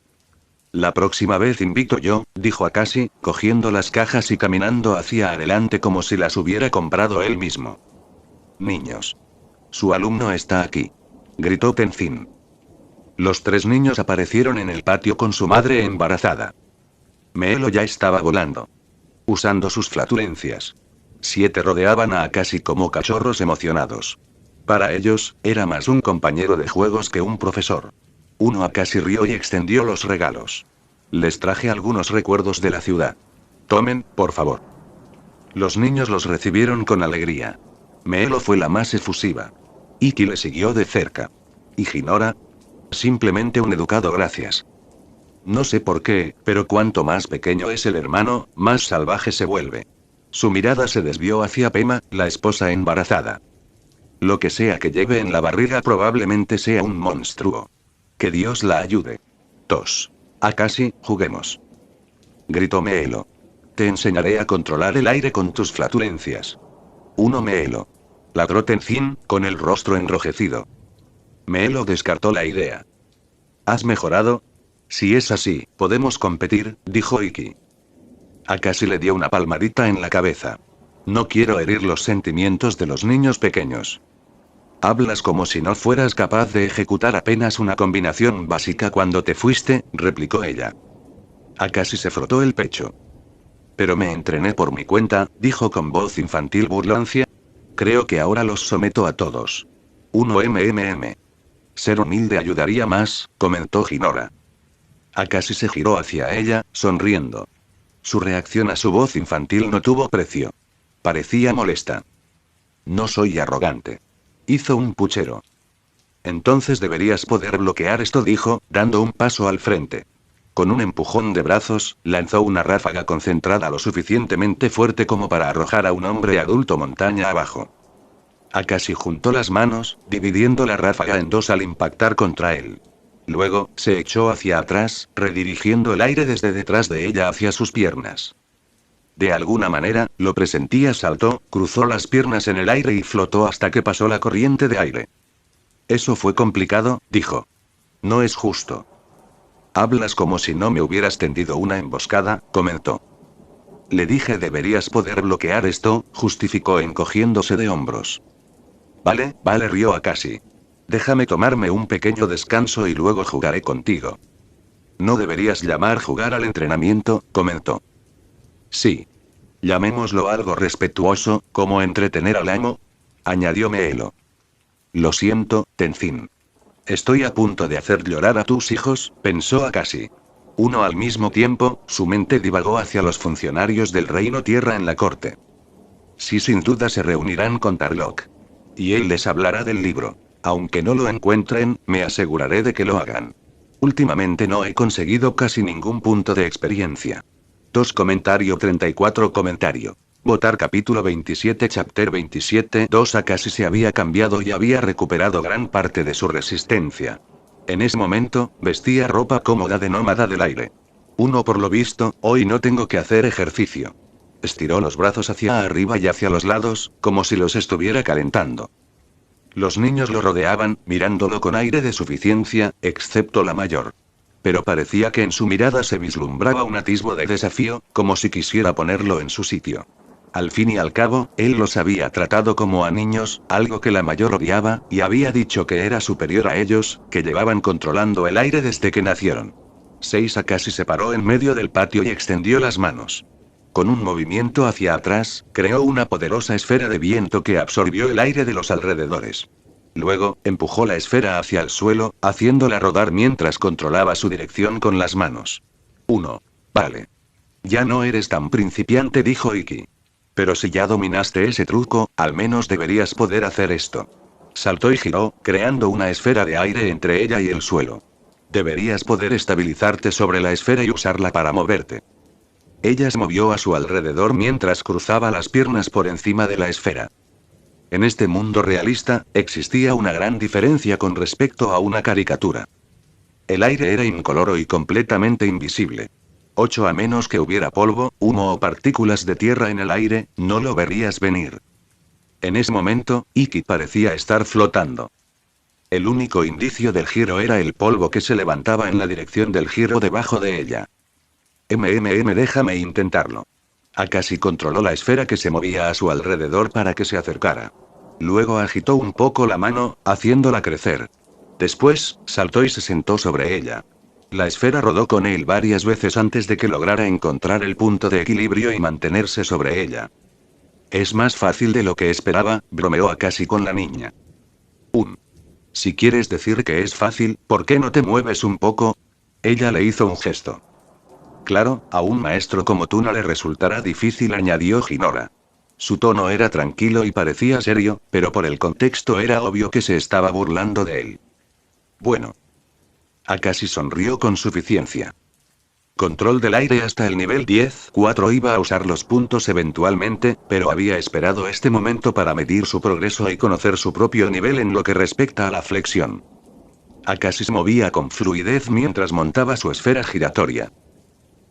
La próxima vez invito yo, dijo Akashi, cogiendo las cajas y caminando hacia adelante como si las hubiera comprado él mismo. Niños. Su alumno está aquí. Gritó Tenzin. Los 3 niños aparecieron en el patio con su madre embarazada. Meelo ya estaba volando. Usando sus flatulencias. 7 rodeaban a Akashi como cachorros emocionados. Para ellos, era más un compañero de juegos que un profesor. Akashi rió y extendió los regalos. Les traje algunos recuerdos de la ciudad. Tomen, por favor. Los niños los recibieron con alegría. Meelo fue la más efusiva. Iki le siguió de cerca. ¿Y Hinora? Simplemente un educado gracias. No sé por qué, pero cuanto más pequeño es el hermano, más salvaje se vuelve. Su mirada se desvió hacia Pema, la esposa embarazada. Lo que sea que lleve en la barriga probablemente sea un monstruo. Que Dios la ayude. Tos. Akashi, juguemos. Gritó Meelo. Te enseñaré a controlar el aire con tus flatulencias. Meelo. Ladró Tenzin, con el rostro enrojecido. Meelo descartó la idea. ¿Has mejorado? Si es así, podemos competir, dijo Iki. Akashi le dio una palmadita en la cabeza. No quiero herir los sentimientos de los niños pequeños. Hablas como si no fueras capaz de ejecutar apenas una combinación básica cuando te fuiste, replicó ella. Akashi se frotó el pecho. Pero me entrené por mi cuenta, dijo con voz infantil burlancia. Creo que ahora los someto a todos. Ser humilde ayudaría más, comentó Hinora. Akashi se giró hacia ella, sonriendo. Su reacción a su voz infantil no tuvo precio. Parecía molesta. No soy arrogante. Hizo un puchero. Entonces deberías poder bloquear esto, dijo, dando un paso al frente. Con un empujón de brazos, lanzó una ráfaga concentrada lo suficientemente fuerte como para arrojar a un hombre adulto montaña abajo. Akashi juntó las manos, dividiendo la ráfaga en 2 al impactar contra él. Luego, se echó hacia atrás, redirigiendo el aire desde detrás de ella hacia sus piernas. De alguna manera, lo presentía, saltó, cruzó las piernas en el aire y flotó hasta que pasó la corriente de aire. Eso fue complicado, dijo. No es justo. Hablas como si no me hubieras tendido una emboscada, comentó. Le dije deberías poder bloquear esto, justificó encogiéndose de hombros. Vale, rió Akashi. Déjame tomarme un pequeño descanso y luego jugaré contigo. No deberías llamar jugar al entrenamiento, comentó. Sí. Llamémoslo algo respetuoso, como entretener al amo, añadió Meelo. Lo siento, Tenzin. Estoy a punto de hacer llorar a tus hijos, pensó Akashi. Al mismo tiempo, su mente divagó hacia los funcionarios del Reino Tierra en la corte. Sí, sin duda se reunirán con Tarlok. Y él les hablará del libro. Aunque no lo encuentren, me aseguraré de que lo hagan. Últimamente no he conseguido casi ningún punto de experiencia. 34 Votar capítulo 27 chapter 27 Akashi se había cambiado y había recuperado gran parte de su resistencia. En ese momento, vestía ropa cómoda de nómada del aire. Por lo visto, hoy no tengo que hacer ejercicio. Estiró los brazos hacia arriba y hacia los lados, como si los estuviera calentando. Los niños lo rodeaban, mirándolo con aire de suficiencia, excepto la mayor. Pero parecía que en su mirada se vislumbraba un atisbo de desafío, como si quisiera ponerlo en su sitio. Al fin y al cabo, él los había tratado como a niños, algo que la mayor odiaba, y había dicho que era superior a ellos, que llevaban controlando el aire desde que nacieron. Seiya casi se paró en medio del patio y extendió las manos. Con un movimiento hacia atrás, creó una poderosa esfera de viento que absorbió el aire de los alrededores. Luego, empujó la esfera hacia el suelo, haciéndola rodar mientras controlaba su dirección con las manos. 1. Vale. Ya no eres tan principiante, dijo Iki. Pero si ya dominaste ese truco, al menos deberías poder hacer esto. Saltó y giró, creando una esfera de aire entre ella y el suelo. Deberías poder estabilizarte sobre la esfera y usarla para moverte. Ella se movió a su alrededor mientras cruzaba las piernas por encima de la esfera. En este mundo realista, existía una gran diferencia con respecto a una caricatura. El aire era incoloro y completamente invisible. 8 A menos que hubiera polvo, humo o partículas de tierra en el aire, no lo verías venir. En ese momento, Iki parecía estar flotando. El único indicio del giro era el polvo que se levantaba en la dirección del giro debajo de ella. Déjame intentarlo. Akashi controló la esfera que se movía a su alrededor para que se acercara. Luego agitó un poco la mano, haciéndola crecer. Después, saltó y se sentó sobre ella. La esfera rodó con él varias veces antes de que lograra encontrar el punto de equilibrio y mantenerse sobre ella. Es más fácil de lo que esperaba, bromeó Akashi con la niña. Si quieres decir que es fácil, ¿por qué no te mueves un poco? Ella le hizo un gesto. Claro, a un maestro como tú no le resultará difícil, añadió Hinora. Su tono era tranquilo y parecía serio, pero por el contexto era obvio que se estaba burlando de él. Bueno. Akashi sonrió con suficiencia. Control del aire hasta el nivel 10-4 iba a usar los puntos eventualmente, pero había esperado este momento para medir su progreso y conocer su propio nivel en lo que respecta a la flexión. Akashi se movía con fluidez mientras montaba su esfera giratoria.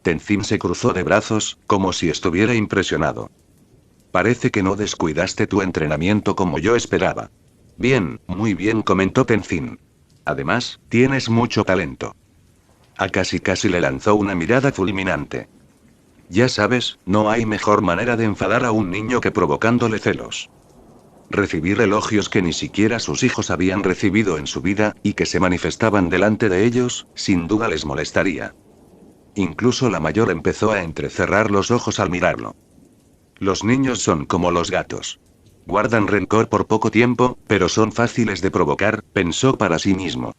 Tenzin se cruzó de brazos, como si estuviera impresionado. Parece que no descuidaste tu entrenamiento como yo esperaba. Bien, muy bien, comentó Tenzin. Además, tienes mucho talento. Akashi casi le lanzó una mirada fulminante. Ya sabes, no hay mejor manera de enfadar a un niño que provocándole celos. Recibir elogios que ni siquiera sus hijos habían recibido en su vida, y que se manifestaban delante de ellos, sin duda les molestaría. Incluso la mayor empezó a entrecerrar los ojos al mirarlo. Los niños son como los gatos. Guardan rencor por poco tiempo, pero son fáciles de provocar, pensó para sí mismo.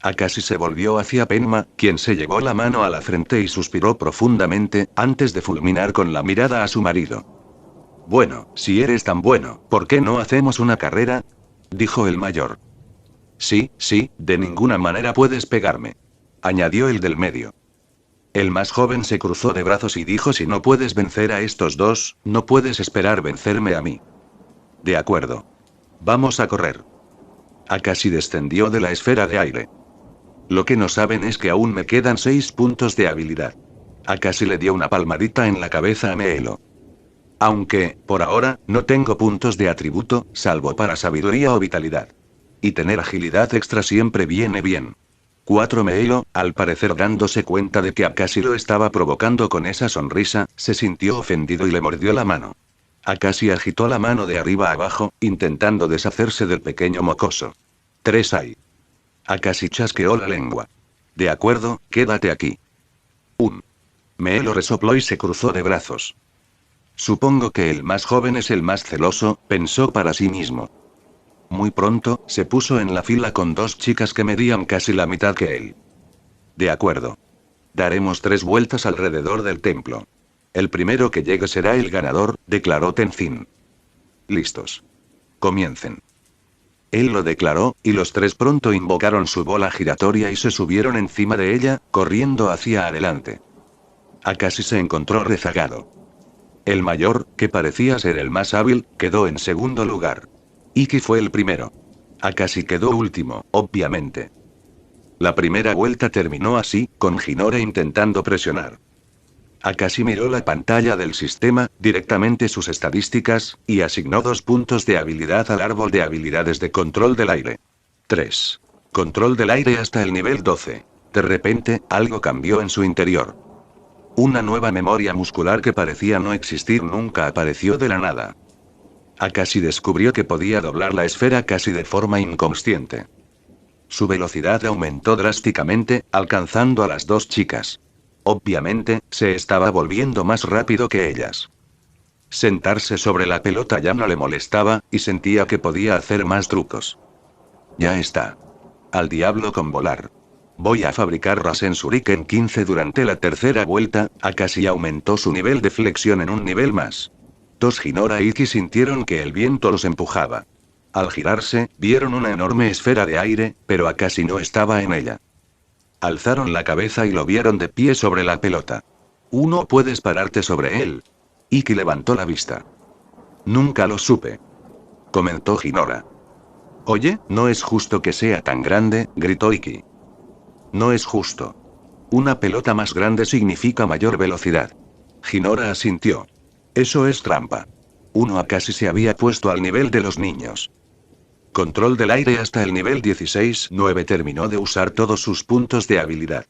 Akashi se volvió hacia Penma, quien se llevó la mano a la frente y suspiró profundamente, antes de fulminar con la mirada a su marido. Bueno, si eres tan bueno, ¿por qué no hacemos una carrera? Dijo el mayor. Sí, de ninguna manera puedes pegarme. Añadió el del medio. El más joven se cruzó de brazos y dijo: si no puedes vencer a estos dos, no puedes esperar vencerme a mí. De acuerdo. Vamos a correr. Akashi descendió de la esfera de aire. Lo que no saben es que aún me quedan 6 puntos de habilidad. Akashi le dio una palmadita en la cabeza a Meelo. Aunque, por ahora, no tengo puntos de atributo, salvo para sabiduría o vitalidad. Y tener agilidad extra siempre viene bien. 4 Meelo, al parecer dándose cuenta de que Akashi lo estaba provocando con esa sonrisa, se sintió ofendido y le mordió la mano. Akashi agitó la mano de arriba a abajo, intentando deshacerse del pequeño mocoso. 3 Ai. Akashi chasqueó la lengua. De acuerdo, quédate aquí. Meelo resopló y se cruzó de brazos. Supongo que el más joven es el más celoso, pensó para sí mismo. Muy pronto, se puso en la fila con 2 chicas que medían casi la mitad que él. De acuerdo. Daremos 3 vueltas alrededor del templo. El primero que llegue será el ganador, declaró Tenzin. Listos. Comiencen. Él lo declaró, y los 3 pronto invocaron su bola giratoria y se subieron encima de ella, corriendo hacia adelante. Akashi se encontró rezagado. El mayor, que parecía ser el más hábil, quedó en segundo lugar. Iki fue el primero. Akashi quedó último, obviamente. La primera vuelta terminó así, con Hinora intentando presionar. Akashi miró la pantalla del sistema, directamente sus estadísticas, y asignó 2 puntos de habilidad al árbol de habilidades de control del aire. 3. Control del aire hasta el nivel 12. De repente, algo cambió en su interior. Una nueva memoria muscular que parecía no existir nunca apareció de la nada. Akashi descubrió que podía doblar la esfera casi de forma inconsciente. Su velocidad aumentó drásticamente, alcanzando a las 2 chicas. Obviamente, se estaba volviendo más rápido que ellas. Sentarse sobre la pelota ya no le molestaba, y sentía que podía hacer más trucos. Ya está. Al diablo con volar. Voy a fabricar Rasen Shuriken 15 durante la tercera vuelta. Akashi aumentó su nivel de flexión en un nivel más. Hinora y Iki sintieron que el viento los empujaba. Al girarse, vieron una enorme esfera de aire, pero Akashi no estaba en ella. Alzaron la cabeza y lo vieron de pie sobre la pelota. Puedes pararte sobre él. Iki levantó la vista. Nunca lo supe. Comentó Hinora. Oye, no es justo que sea tan grande, gritó Iki. No es justo. Una pelota más grande significa mayor velocidad. Hinora asintió. Eso es trampa. Akashi se había puesto al nivel de los niños. Control del aire hasta el nivel 16-9 terminó de usar todos sus puntos de habilidad.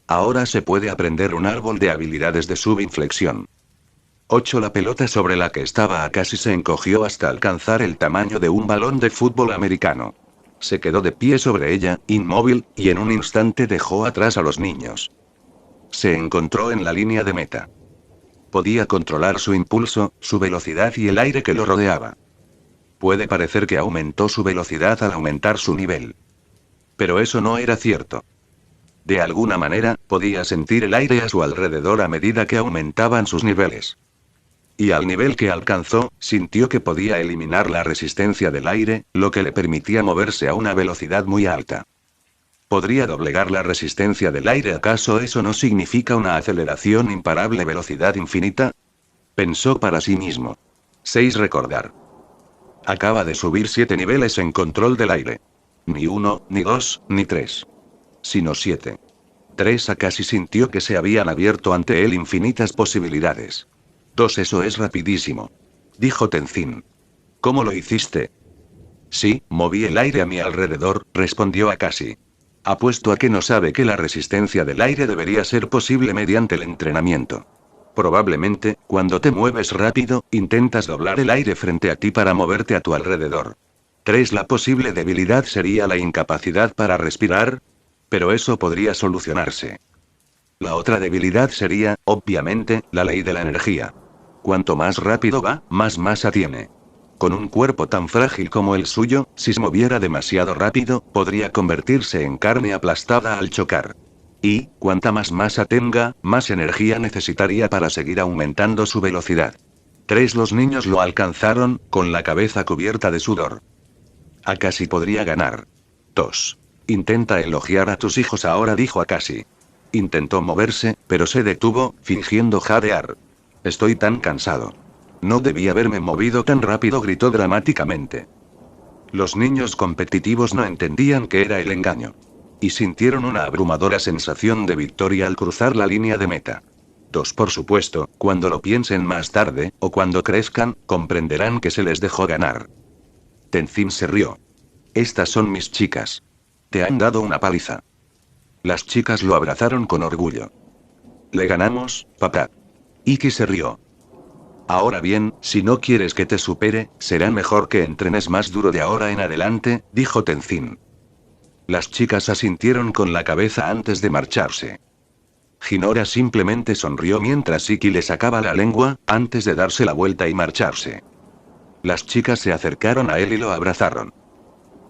Ahora se puede aprender un árbol de habilidades de subinflexión. 8. La pelota sobre la que estaba Akashi se encogió hasta alcanzar el tamaño de un balón de fútbol americano. Se quedó de pie sobre ella, inmóvil, y en un instante dejó atrás a los niños. Se encontró en la línea de meta. Podía controlar su impulso, su velocidad y el aire que lo rodeaba. Puede parecer que aumentó su velocidad al aumentar su nivel. Pero eso no era cierto. De alguna manera, podía sentir el aire a su alrededor a medida que aumentaban sus niveles. Y al nivel que alcanzó, sintió que podía eliminar la resistencia del aire, lo que le permitía moverse a una velocidad muy alta. ¿Podría doblegar la resistencia del aire? ¿Acaso eso no significa una aceleración imparable, velocidad infinita? Pensó para sí mismo. 6. Recordar. Acaba de subir 7 niveles en control del aire. Ni 1, ni 2, ni 3. Sino 7. 3. Akashi sintió que se habían abierto ante él infinitas posibilidades. 2. Eso es rapidísimo. Dijo Tenzin. ¿Cómo lo hiciste? Sí, moví el aire a mi alrededor, respondió Akashi. Apuesto a que no sabe que la resistencia del aire debería ser posible mediante el entrenamiento. Probablemente, cuando te mueves rápido, intentas doblar el aire frente a ti para moverte a tu alrededor. 3. La posible debilidad sería la incapacidad para respirar. Pero eso podría solucionarse. La otra debilidad sería, obviamente, la ley de la energía. Cuanto más rápido va, más masa tiene. Con un cuerpo tan frágil como el suyo, si se moviera demasiado rápido, podría convertirse en carne aplastada al chocar. Y, cuanta más masa tenga, más energía necesitaría para seguir aumentando su velocidad. 3. Los niños lo alcanzaron, con la cabeza cubierta de sudor. Akashi podría ganar. 2. Intenta elogiar a tus hijos ahora, dijo Akashi. Intentó moverse, pero se detuvo, fingiendo jadear. Estoy tan cansado. No debí haberme movido tan rápido, gritó dramáticamente. Los niños competitivos no entendían qué era el engaño. Y sintieron una abrumadora sensación de victoria al cruzar la línea de meta. 2. Por supuesto, cuando lo piensen más tarde, o cuando crezcan, comprenderán que se les dejó ganar. Tenzin se rió. Estas son mis chicas. Te han dado una paliza. Las chicas lo abrazaron con orgullo. Le ganamos, papá. Iki se rió. Ahora bien, si no quieres que te supere, será mejor que entrenes más duro de ahora en adelante, dijo Tenzin. Las chicas asintieron con la cabeza antes de marcharse. Hinora simplemente sonrió mientras Iki le sacaba la lengua, antes de darse la vuelta y marcharse. Las chicas se acercaron a él y lo abrazaron.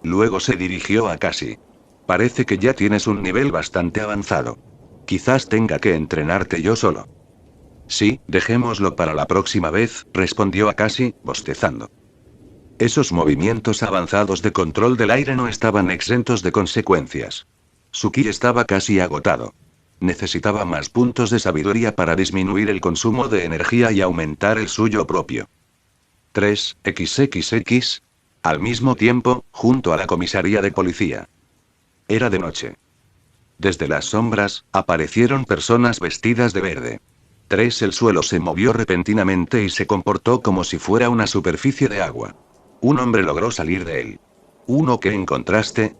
Luego se dirigió a Akashi. Parece que ya tienes un nivel bastante avanzado. Quizás tenga que entrenarte yo solo. Sí, dejémoslo para la próxima vez, respondió Akashi, bostezando. Esos movimientos avanzados de control del aire no estaban exentos de consecuencias. Su ki estaba casi agotado. Necesitaba más puntos de sabiduría para disminuir el consumo de energía y aumentar el suyo propio. 3xxx. Al mismo tiempo, junto a la comisaría de policía. Era de noche. Desde las sombras, aparecieron personas vestidas de verde. 3. El suelo se movió repentinamente y se comportó como si fuera una superficie de agua. Un hombre logró salir de él. 1. ¿Qué encontraste?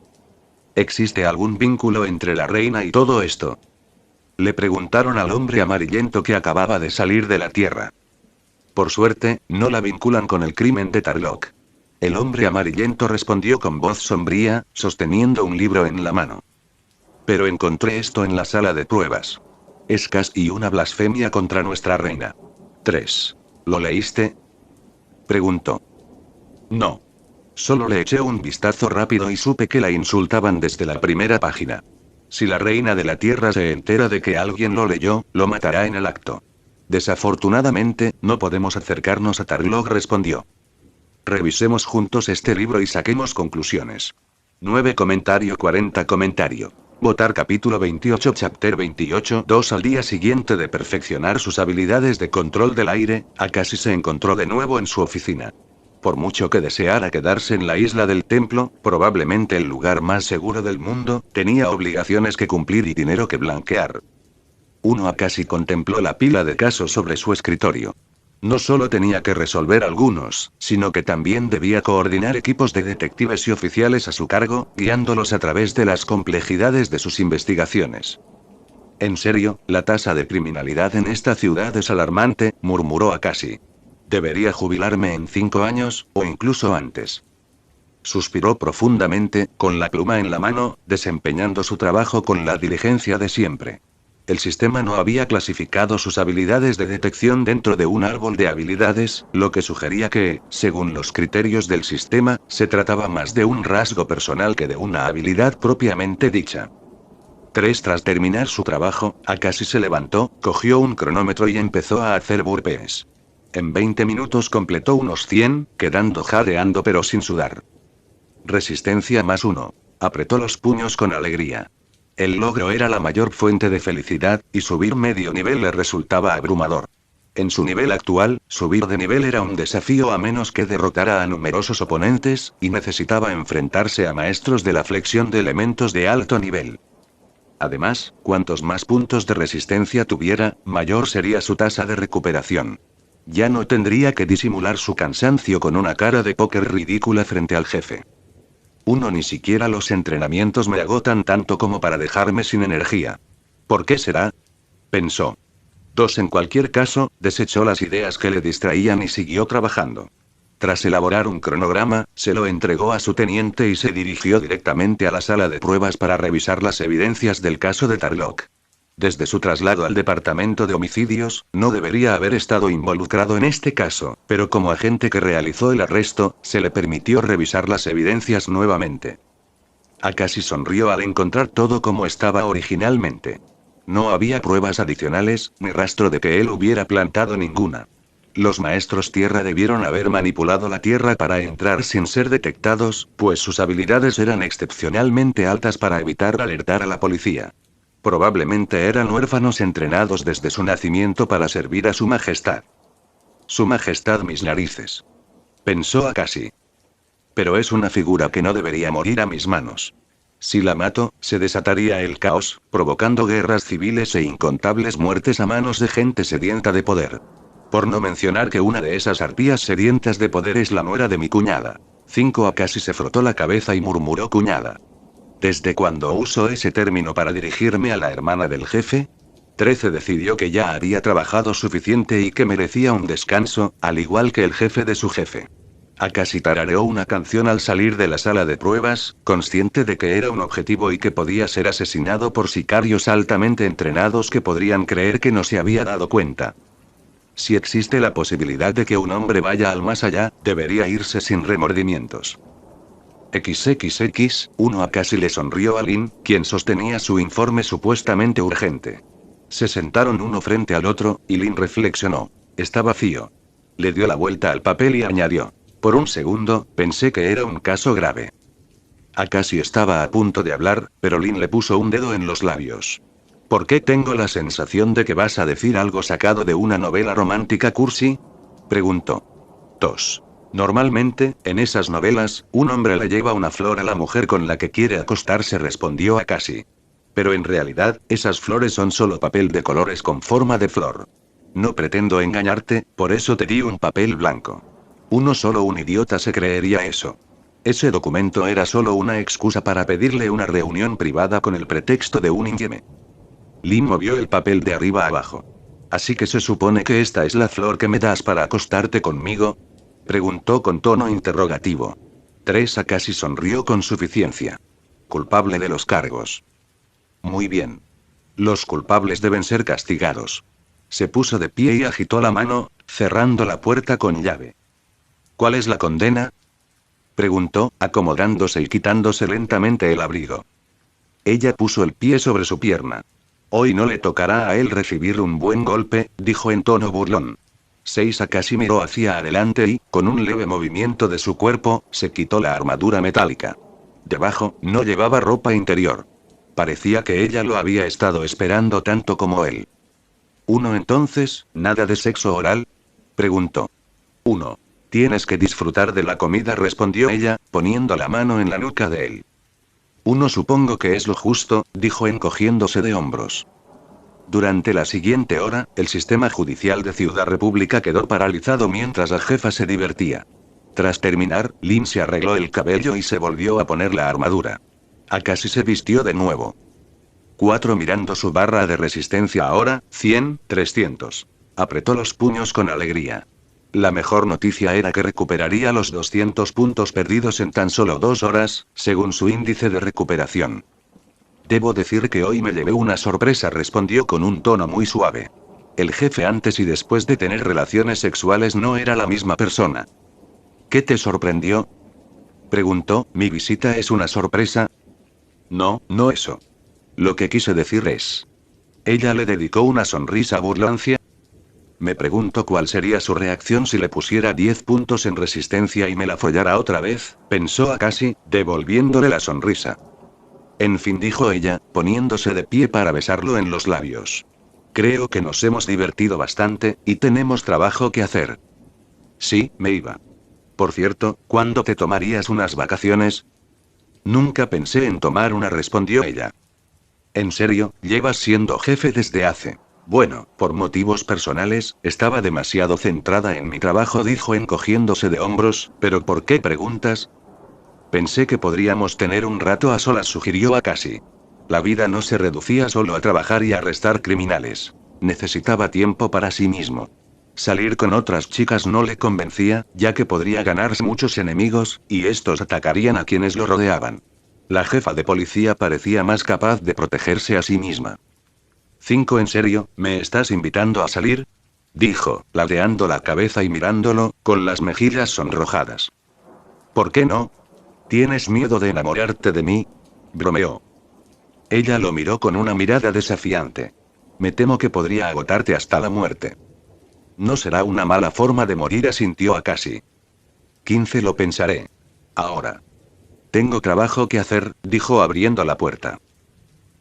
¿Existe algún vínculo entre la reina y todo esto? Le preguntaron al hombre amarillento que acababa de salir de la tierra. Por suerte, no la vinculan con el crimen de Tarlock. El hombre amarillento respondió con voz sombría, sosteniendo un libro en la mano. Pero encontré esto en la sala de pruebas. Es casi una blasfemia contra nuestra reina. 3. ¿Lo leíste? Preguntó. No. Solo le eché un vistazo rápido y supe que la insultaban desde la primera página. Si la reina de la tierra se entera de que alguien lo leyó, lo matará en el acto. Desafortunadamente, no podemos acercarnos a Tarlock, respondió. Revisemos juntos este libro y saquemos conclusiones. 9. Comentario 40. Comentario. Votar capítulo 28 chapter 28 2. Al día siguiente de perfeccionar sus habilidades de control del aire, Akashi se encontró de nuevo en su oficina. Por mucho que deseara quedarse en la isla del templo, probablemente el lugar más seguro del mundo, tenía obligaciones que cumplir y dinero que blanquear. 1. Akashi contempló la pila de casos sobre su escritorio. No solo tenía que resolver algunos, sino que también debía coordinar equipos de detectives y oficiales a su cargo, guiándolos a través de las complejidades de sus investigaciones. En serio, la tasa de criminalidad en esta ciudad es alarmante, murmuró Akashi. Debería jubilarme en 5 años, o incluso antes. Suspiró profundamente, con la pluma en la mano, desempeñando su trabajo con la diligencia de siempre. El sistema no había clasificado sus habilidades de detección dentro de un árbol de habilidades, lo que sugería que, según los criterios del sistema, se trataba más de un rasgo personal que de una habilidad propiamente dicha. 3. Tras terminar su trabajo, Akashi se levantó, cogió un cronómetro y empezó a hacer burpees. En 20 minutos completó unos 100, quedando jadeando pero sin sudar. Resistencia +1. Apretó los puños con alegría. El logro era la mayor fuente de felicidad, y subir medio nivel le resultaba abrumador. En su nivel actual, subir de nivel era un desafío a menos que derrotara a numerosos oponentes, y necesitaba enfrentarse a maestros de la flexión de elementos de alto nivel. Además, cuantos más puntos de resistencia tuviera, mayor sería su tasa de recuperación. Ya no tendría que disimular su cansancio con una cara de póker ridícula frente al jefe. 1. Ni siquiera los entrenamientos me agotan tanto como para dejarme sin energía. ¿Por qué será? Pensó. 2. En cualquier caso, desechó las ideas que le distraían y siguió trabajando. Tras elaborar un cronograma, se lo entregó a su teniente y se dirigió directamente a la sala de pruebas para revisar las evidencias del caso de Tarlock. Desde su traslado al departamento de homicidios, no debería haber estado involucrado en este caso, pero como agente que realizó el arresto, se le permitió revisar las evidencias nuevamente. Akashi sonrió al encontrar todo como estaba originalmente. No había pruebas adicionales, ni rastro de que él hubiera plantado ninguna. Los maestros tierra debieron haber manipulado la tierra para entrar sin ser detectados, pues sus habilidades eran excepcionalmente altas para evitar alertar a la policía. Probablemente eran huérfanos entrenados desde su nacimiento para servir a su majestad. Su majestad mis narices. Pensó Akashi. Pero es una figura que no debería morir a mis manos. Si la mato, se desataría el caos, provocando guerras civiles e incontables muertes a manos de gente sedienta de poder. Por no mencionar que una de esas arpías sedientas de poder es la nuera de mi cuñada. 5. Akashi se frotó la cabeza y murmuró cuñada. ¿Desde cuándo uso ese término para dirigirme a la hermana del jefe? 13. Decidió que ya había trabajado suficiente y que merecía un descanso, al igual que el jefe de su jefe. Akashi tarareó una canción al salir de la sala de pruebas, consciente de que era un objetivo y que podía ser asesinado por sicarios altamente entrenados que podrían creer que no se había dado cuenta. Si existe la posibilidad de que un hombre vaya al más allá, debería irse sin remordimientos. XXX1. Akashi le sonrió a Lin, quien sostenía su informe supuestamente urgente. Se sentaron uno frente al otro, y Lin reflexionó. Está vacío. Le dio la vuelta al papel y añadió. Por un segundo, pensé que era un caso grave. Akashi estaba a punto de hablar, pero Lin le puso un dedo en los labios. ¿Por qué tengo la sensación de que vas a decir algo sacado de una novela romántica cursi? Preguntó. 2. Normalmente, en esas novelas, un hombre le lleva una flor a la mujer con la que quiere acostarse, respondió Akashi. Pero en realidad, esas flores son solo papel de colores con forma de flor. No pretendo engañarte, por eso te di un papel blanco. Solo un idiota se creería eso. Ese documento era solo una excusa para pedirle una reunión privada con el pretexto de un infieme. Lin movió el papel de arriba a abajo. ¿Así que se supone que esta es la flor que me das para acostarte conmigo? Preguntó con tono interrogativo. Teresa casi sonrió con suficiencia. Culpable de los cargos. Muy bien. Los culpables deben ser castigados. Se puso de pie y agitó la mano, cerrando la puerta con llave. ¿Cuál es la condena? Preguntó, acomodándose y quitándose lentamente el abrigo. Ella puso el pie sobre su pierna. Hoy no le tocará a él recibir un buen golpe, dijo en tono burlón. Seiya casi miró hacia adelante y, con un leve movimiento de su cuerpo, se quitó la armadura metálica. Debajo, no llevaba ropa interior. Parecía que ella lo había estado esperando tanto como él. Entonces, ¿nada de sexo oral? Preguntó. Tienes que disfrutar de la comida, respondió ella, poniendo la mano en la nuca de él. Supongo que es lo justo, dijo encogiéndose de hombros. Durante la siguiente hora, el sistema judicial de Ciudad República quedó paralizado mientras la jefa se divertía. Tras terminar, Lin se arregló el cabello y se volvió a poner la armadura. Akashi se vistió de nuevo. 4 mirando su barra de resistencia ahora, 100, 300. Apretó los puños con alegría. La mejor noticia era que recuperaría los 200 puntos perdidos en tan solo 2 horas, según su índice de recuperación. Debo decir que hoy me llevé una sorpresa, respondió con un tono muy suave. El jefe antes y después de tener relaciones sexuales no era la misma persona. ¿Qué te sorprendió? Preguntó, ¿mi visita es una sorpresa? No, no eso. Lo que quise decir es... Ella le dedicó una sonrisa burlancia. Me pregunto cuál sería su reacción si le pusiera 10 puntos en resistencia y me la follara otra vez, pensó Akashi, devolviéndole la sonrisa. En fin, dijo ella, poniéndose de pie para besarlo en los labios. Creo que nos hemos divertido bastante, y tenemos trabajo que hacer. Sí, me iba. Por cierto, ¿cuándo te tomarías unas vacaciones? Nunca pensé en tomar una, respondió ella. ¿En serio? ¿Llevas siendo jefe desde hace? Bueno, por motivos personales, estaba demasiado centrada en mi trabajo, dijo encogiéndose de hombros, ¿pero por qué preguntas? Pensé que podríamos tener un rato a solas, sugirió Akashi. La vida no se reducía solo a trabajar y arrestar criminales. Necesitaba tiempo para sí mismo. Salir con otras chicas no le convencía, ya que podría ganarse muchos enemigos, y estos atacarían a quienes lo rodeaban. La jefa de policía parecía más capaz de protegerse a sí misma. 5 ¿En serio, me estás invitando a salir? Dijo, ladeando la cabeza y mirándolo, con las mejillas sonrojadas. ¿Por qué no? ¿Tienes miedo de enamorarte de mí? Bromeó. Ella lo miró con una mirada desafiante. Me temo que podría agotarte hasta la muerte. No será una mala forma de morir, asintió Akashi. 15 Lo pensaré. Ahora. Tengo trabajo que hacer, dijo abriendo la puerta.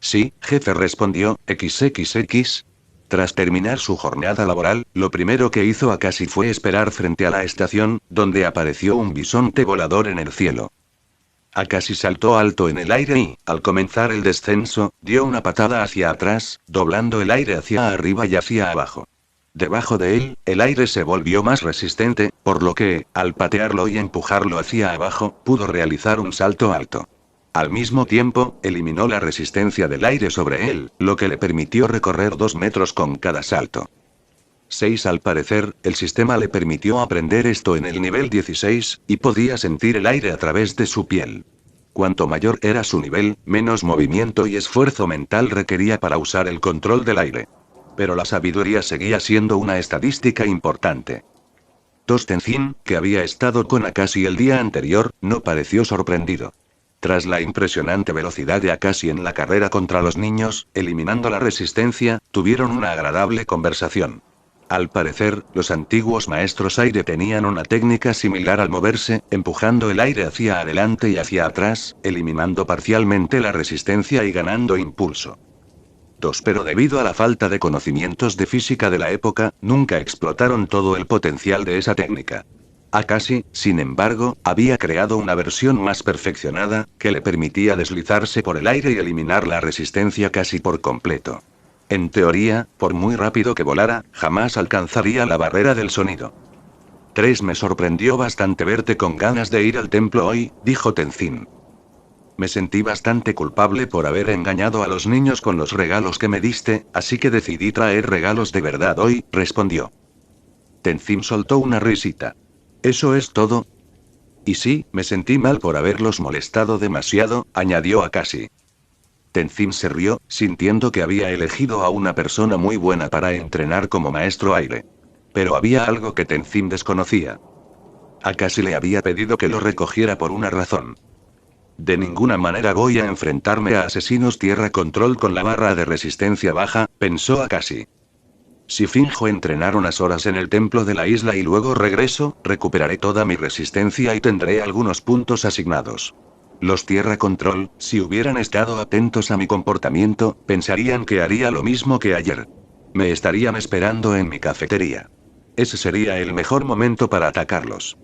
Sí, jefe, respondió, XXX. Tras terminar su jornada laboral, lo primero que hizo Akashi fue esperar frente a la estación, donde apareció un bisonte volador en el cielo. Akashi saltó alto en el aire y, al comenzar el descenso, dio una patada hacia atrás, doblando el aire hacia arriba y hacia abajo. Debajo de él, el aire se volvió más resistente, por lo que, al patearlo y empujarlo hacia abajo, pudo realizar un salto alto. Al mismo tiempo, eliminó la resistencia del aire sobre él, lo que le permitió recorrer 2 metros con cada salto. 6 Al parecer, el sistema le permitió aprender esto en el nivel 16, y podía sentir el aire a través de su piel. Cuanto mayor era su nivel, menos movimiento y esfuerzo mental requería para usar el control del aire. Pero la sabiduría seguía siendo una estadística importante. Tenzin, que había estado con Akashi el día anterior, no pareció sorprendido. Tras la impresionante velocidad de Akashi en la carrera contra los niños, eliminando la resistencia, tuvieron una agradable conversación. Al parecer, los antiguos maestros aire tenían una técnica similar al moverse, empujando el aire hacia adelante y hacia atrás, eliminando parcialmente la resistencia y ganando impulso. Pero debido a la falta de conocimientos de física de la época, nunca explotaron todo el potencial de esa técnica. Akashi, sin embargo, había creado una versión más perfeccionada, que le permitía deslizarse por el aire y eliminar la resistencia casi por completo. En teoría, por muy rápido que volara, jamás alcanzaría la barrera del sonido. 3. Me sorprendió bastante verte con ganas de ir al templo hoy, dijo Tenzin. Me sentí bastante culpable por haber engañado a los niños con los regalos que me diste, así que decidí traer regalos de verdad hoy, respondió. Tenzin soltó una risita. ¿Eso es todo? Y sí, me sentí mal por haberlos molestado demasiado, añadió Akashi. Tenzin se rió, sintiendo que había elegido a una persona muy buena para entrenar como maestro aire. Pero había algo que Tenzin desconocía. Akashi le había pedido que lo recogiera por una razón. De ninguna manera voy a enfrentarme a asesinos tierra control con la barra de resistencia baja, pensó Akashi. Si finjo entrenar unas horas en el templo de la isla y luego regreso, recuperaré toda mi resistencia y tendré algunos puntos asignados. Los Tierra Control, si hubieran estado atentos a mi comportamiento, pensarían que haría lo mismo que ayer. Me estarían esperando en mi cafetería. Ese sería el mejor momento para atacarlos.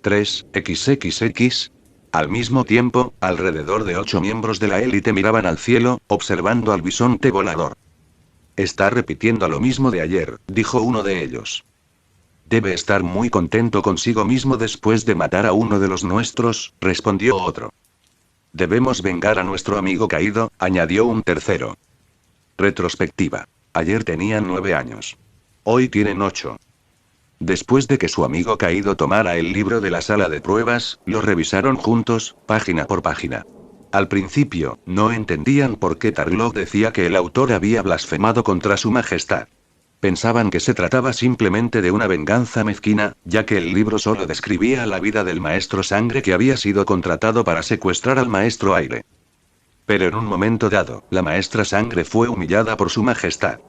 3xxx. Al mismo tiempo, alrededor de 8 miembros de la élite miraban al cielo, observando al bisonte volador. Está repitiendo lo mismo de ayer, dijo uno de ellos. Debe estar muy contento consigo mismo después de matar a uno de los nuestros, respondió otro. Debemos vengar a nuestro amigo caído, añadió un tercero. Retrospectiva. Ayer tenían 9 años. Hoy tienen 8. Después de que su amigo caído tomara el libro de la sala de pruebas, lo revisaron juntos, página por página. Al principio, no entendían por qué Tarlok decía que el autor había blasfemado contra su majestad. Pensaban que se trataba simplemente de una venganza mezquina, ya que el libro solo describía la vida del maestro sangre que había sido contratado para secuestrar al maestro aire. Pero en un momento dado, la maestra sangre fue humillada por su majestad.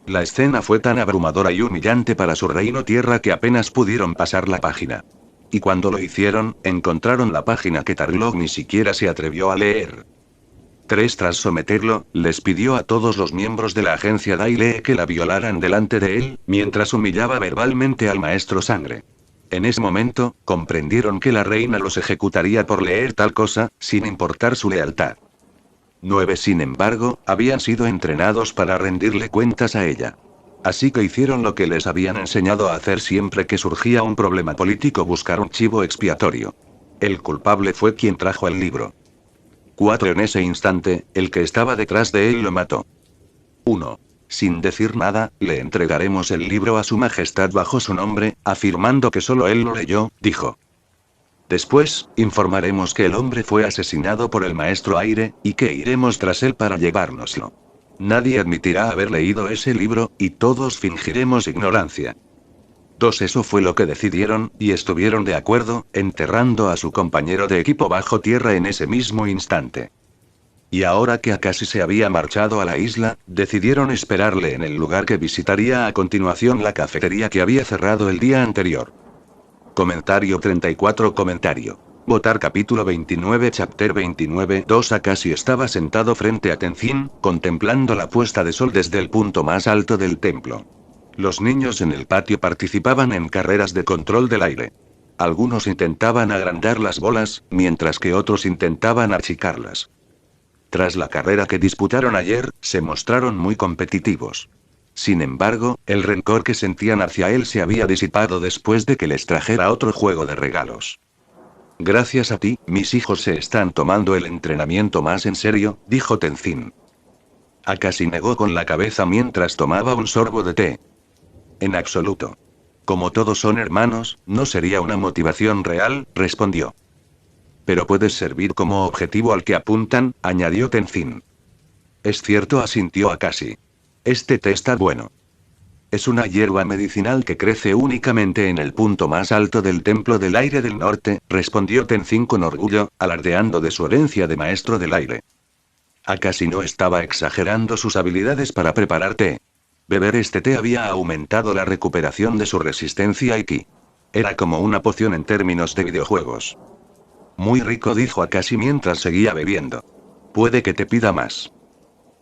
La escena fue tan abrumadora y humillante para su reino tierra que apenas pudieron pasar la página. Y cuando lo hicieron, encontraron la página que Tarlok ni siquiera se atrevió a leer. 3. Tras someterlo, les pidió a todos los miembros de la agencia Daile que la violaran delante de él, mientras humillaba verbalmente al maestro sangre. En ese momento, comprendieron que la reina los ejecutaría por leer tal cosa, sin importar su lealtad. 9. Sin embargo, habían sido entrenados para rendirle cuentas a ella. Así que hicieron lo que les habían enseñado a hacer siempre que surgía un problema político: buscar un chivo expiatorio. El culpable fue quien trajo el libro. 4. En ese instante, el que estaba detrás de él lo mató. 1. Sin decir nada, le entregaremos el libro a su majestad bajo su nombre, afirmando que solo él lo leyó, dijo. Después, informaremos que el hombre fue asesinado por el maestro aire, y que iremos tras él para llevárnoslo. Nadie admitirá haber leído ese libro, y todos fingiremos ignorancia. 2. Eso fue lo que decidieron, y estuvieron de acuerdo, enterrando a su compañero de equipo bajo tierra en ese mismo instante. Y ahora que Akashi se había marchado a la isla, decidieron esperarle en el lugar que visitaría a continuación, la cafetería que había cerrado el día anterior. Comentario 34. Votar capítulo 29 chapter 29 2. Akashi estaba sentado frente a Tenzin, contemplando la puesta de sol desde el punto más alto del templo. Los niños en el patio participaban en carreras de control del aire. Algunos intentaban agrandar las bolas, mientras que otros intentaban achicarlas. Tras la carrera que disputaron ayer, se mostraron muy competitivos. Sin embargo, el rencor que sentían hacia él se había disipado después de que les trajera otro juego de regalos. Gracias a ti, mis hijos se están tomando el entrenamiento más en serio, dijo Tenzin. Akashi negó con la cabeza mientras tomaba un sorbo de té. En absoluto. Como todos son hermanos, no sería una motivación real, respondió. Pero puedes servir como objetivo al que apuntan, añadió Tenzin. Es cierto, asintió Akashi. Este té está bueno. Es una hierba medicinal que crece únicamente en el punto más alto del Templo del Aire del Norte, respondió Tenzin con orgullo, alardeando de su herencia de maestro del aire. Akashi no estaba exagerando sus habilidades para preparar té. Beber este té había aumentado la recuperación de su resistencia y ki. Era como una poción en términos de videojuegos. Muy rico, dijo Akashi mientras seguía bebiendo. Puede que te pida más.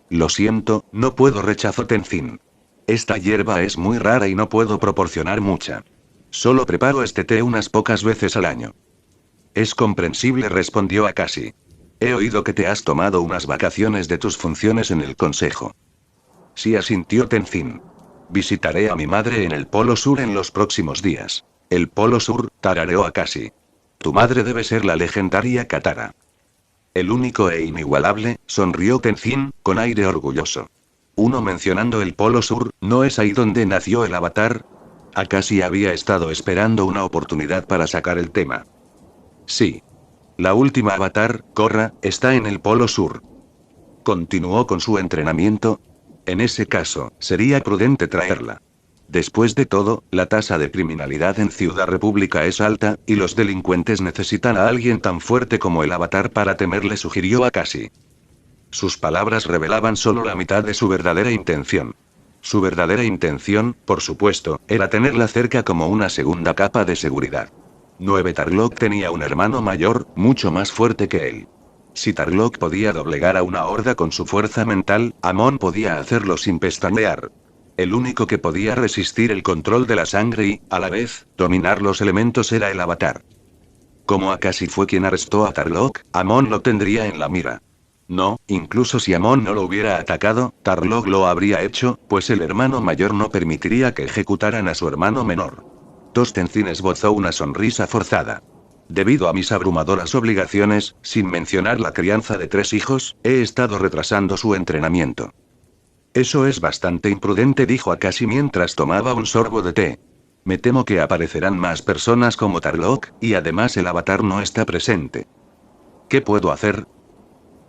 Lo siento, no puedo, rechazó Tenzin. Esta hierba es muy rara y no puedo proporcionar mucha. Solo preparo este té unas pocas veces al año. Es comprensible, respondió Akashi. He oído que te has tomado unas vacaciones de tus funciones en el consejo. Sí, asintió Tenzin. Visitaré a mi madre en el Polo Sur en los próximos días. El Polo Sur, tarareó Akashi. Tu madre debe ser la legendaria Katara. El único e inigualable, sonrió Tenzin, con aire orgulloso. Uno mencionando el Polo Sur, ¿no es ahí donde nació el Avatar? Akashi había estado esperando una oportunidad para sacar el tema. Sí. La última Avatar, Korra, está en el Polo Sur. ¿Continuó con su entrenamiento? En ese caso, sería prudente traerla. Después de todo, la tasa de criminalidad en Ciudad República es alta, y los delincuentes necesitan a alguien tan fuerte como el Avatar para temerle, sugirió Akashi. Sus palabras revelaban solo la mitad de su verdadera intención. Su verdadera intención, por supuesto, era tenerla cerca como una segunda capa de seguridad. 9. Tarlok tenía un hermano mayor, mucho más fuerte que él. Si Tarlok podía doblegar a una horda con su fuerza mental, Amon podía hacerlo sin pestañear. El único que podía resistir el control de la sangre y, a la vez, dominar los elementos era el Avatar. Como Akashi fue quien arrestó a Tarlok, Amon lo tendría en la mira. No, incluso si Amon no lo hubiera atacado, Tarlok lo habría hecho, pues el hermano mayor no permitiría que ejecutaran a su hermano menor. Tenzin esbozó una sonrisa forzada. Debido a mis abrumadoras obligaciones, sin mencionar la crianza de 3 hijos, he estado retrasando su entrenamiento. Eso es bastante imprudente, dijo Akashi mientras tomaba un sorbo de té. Me temo que aparecerán más personas como Tarlok, y además el Avatar no está presente. ¿Qué puedo hacer?,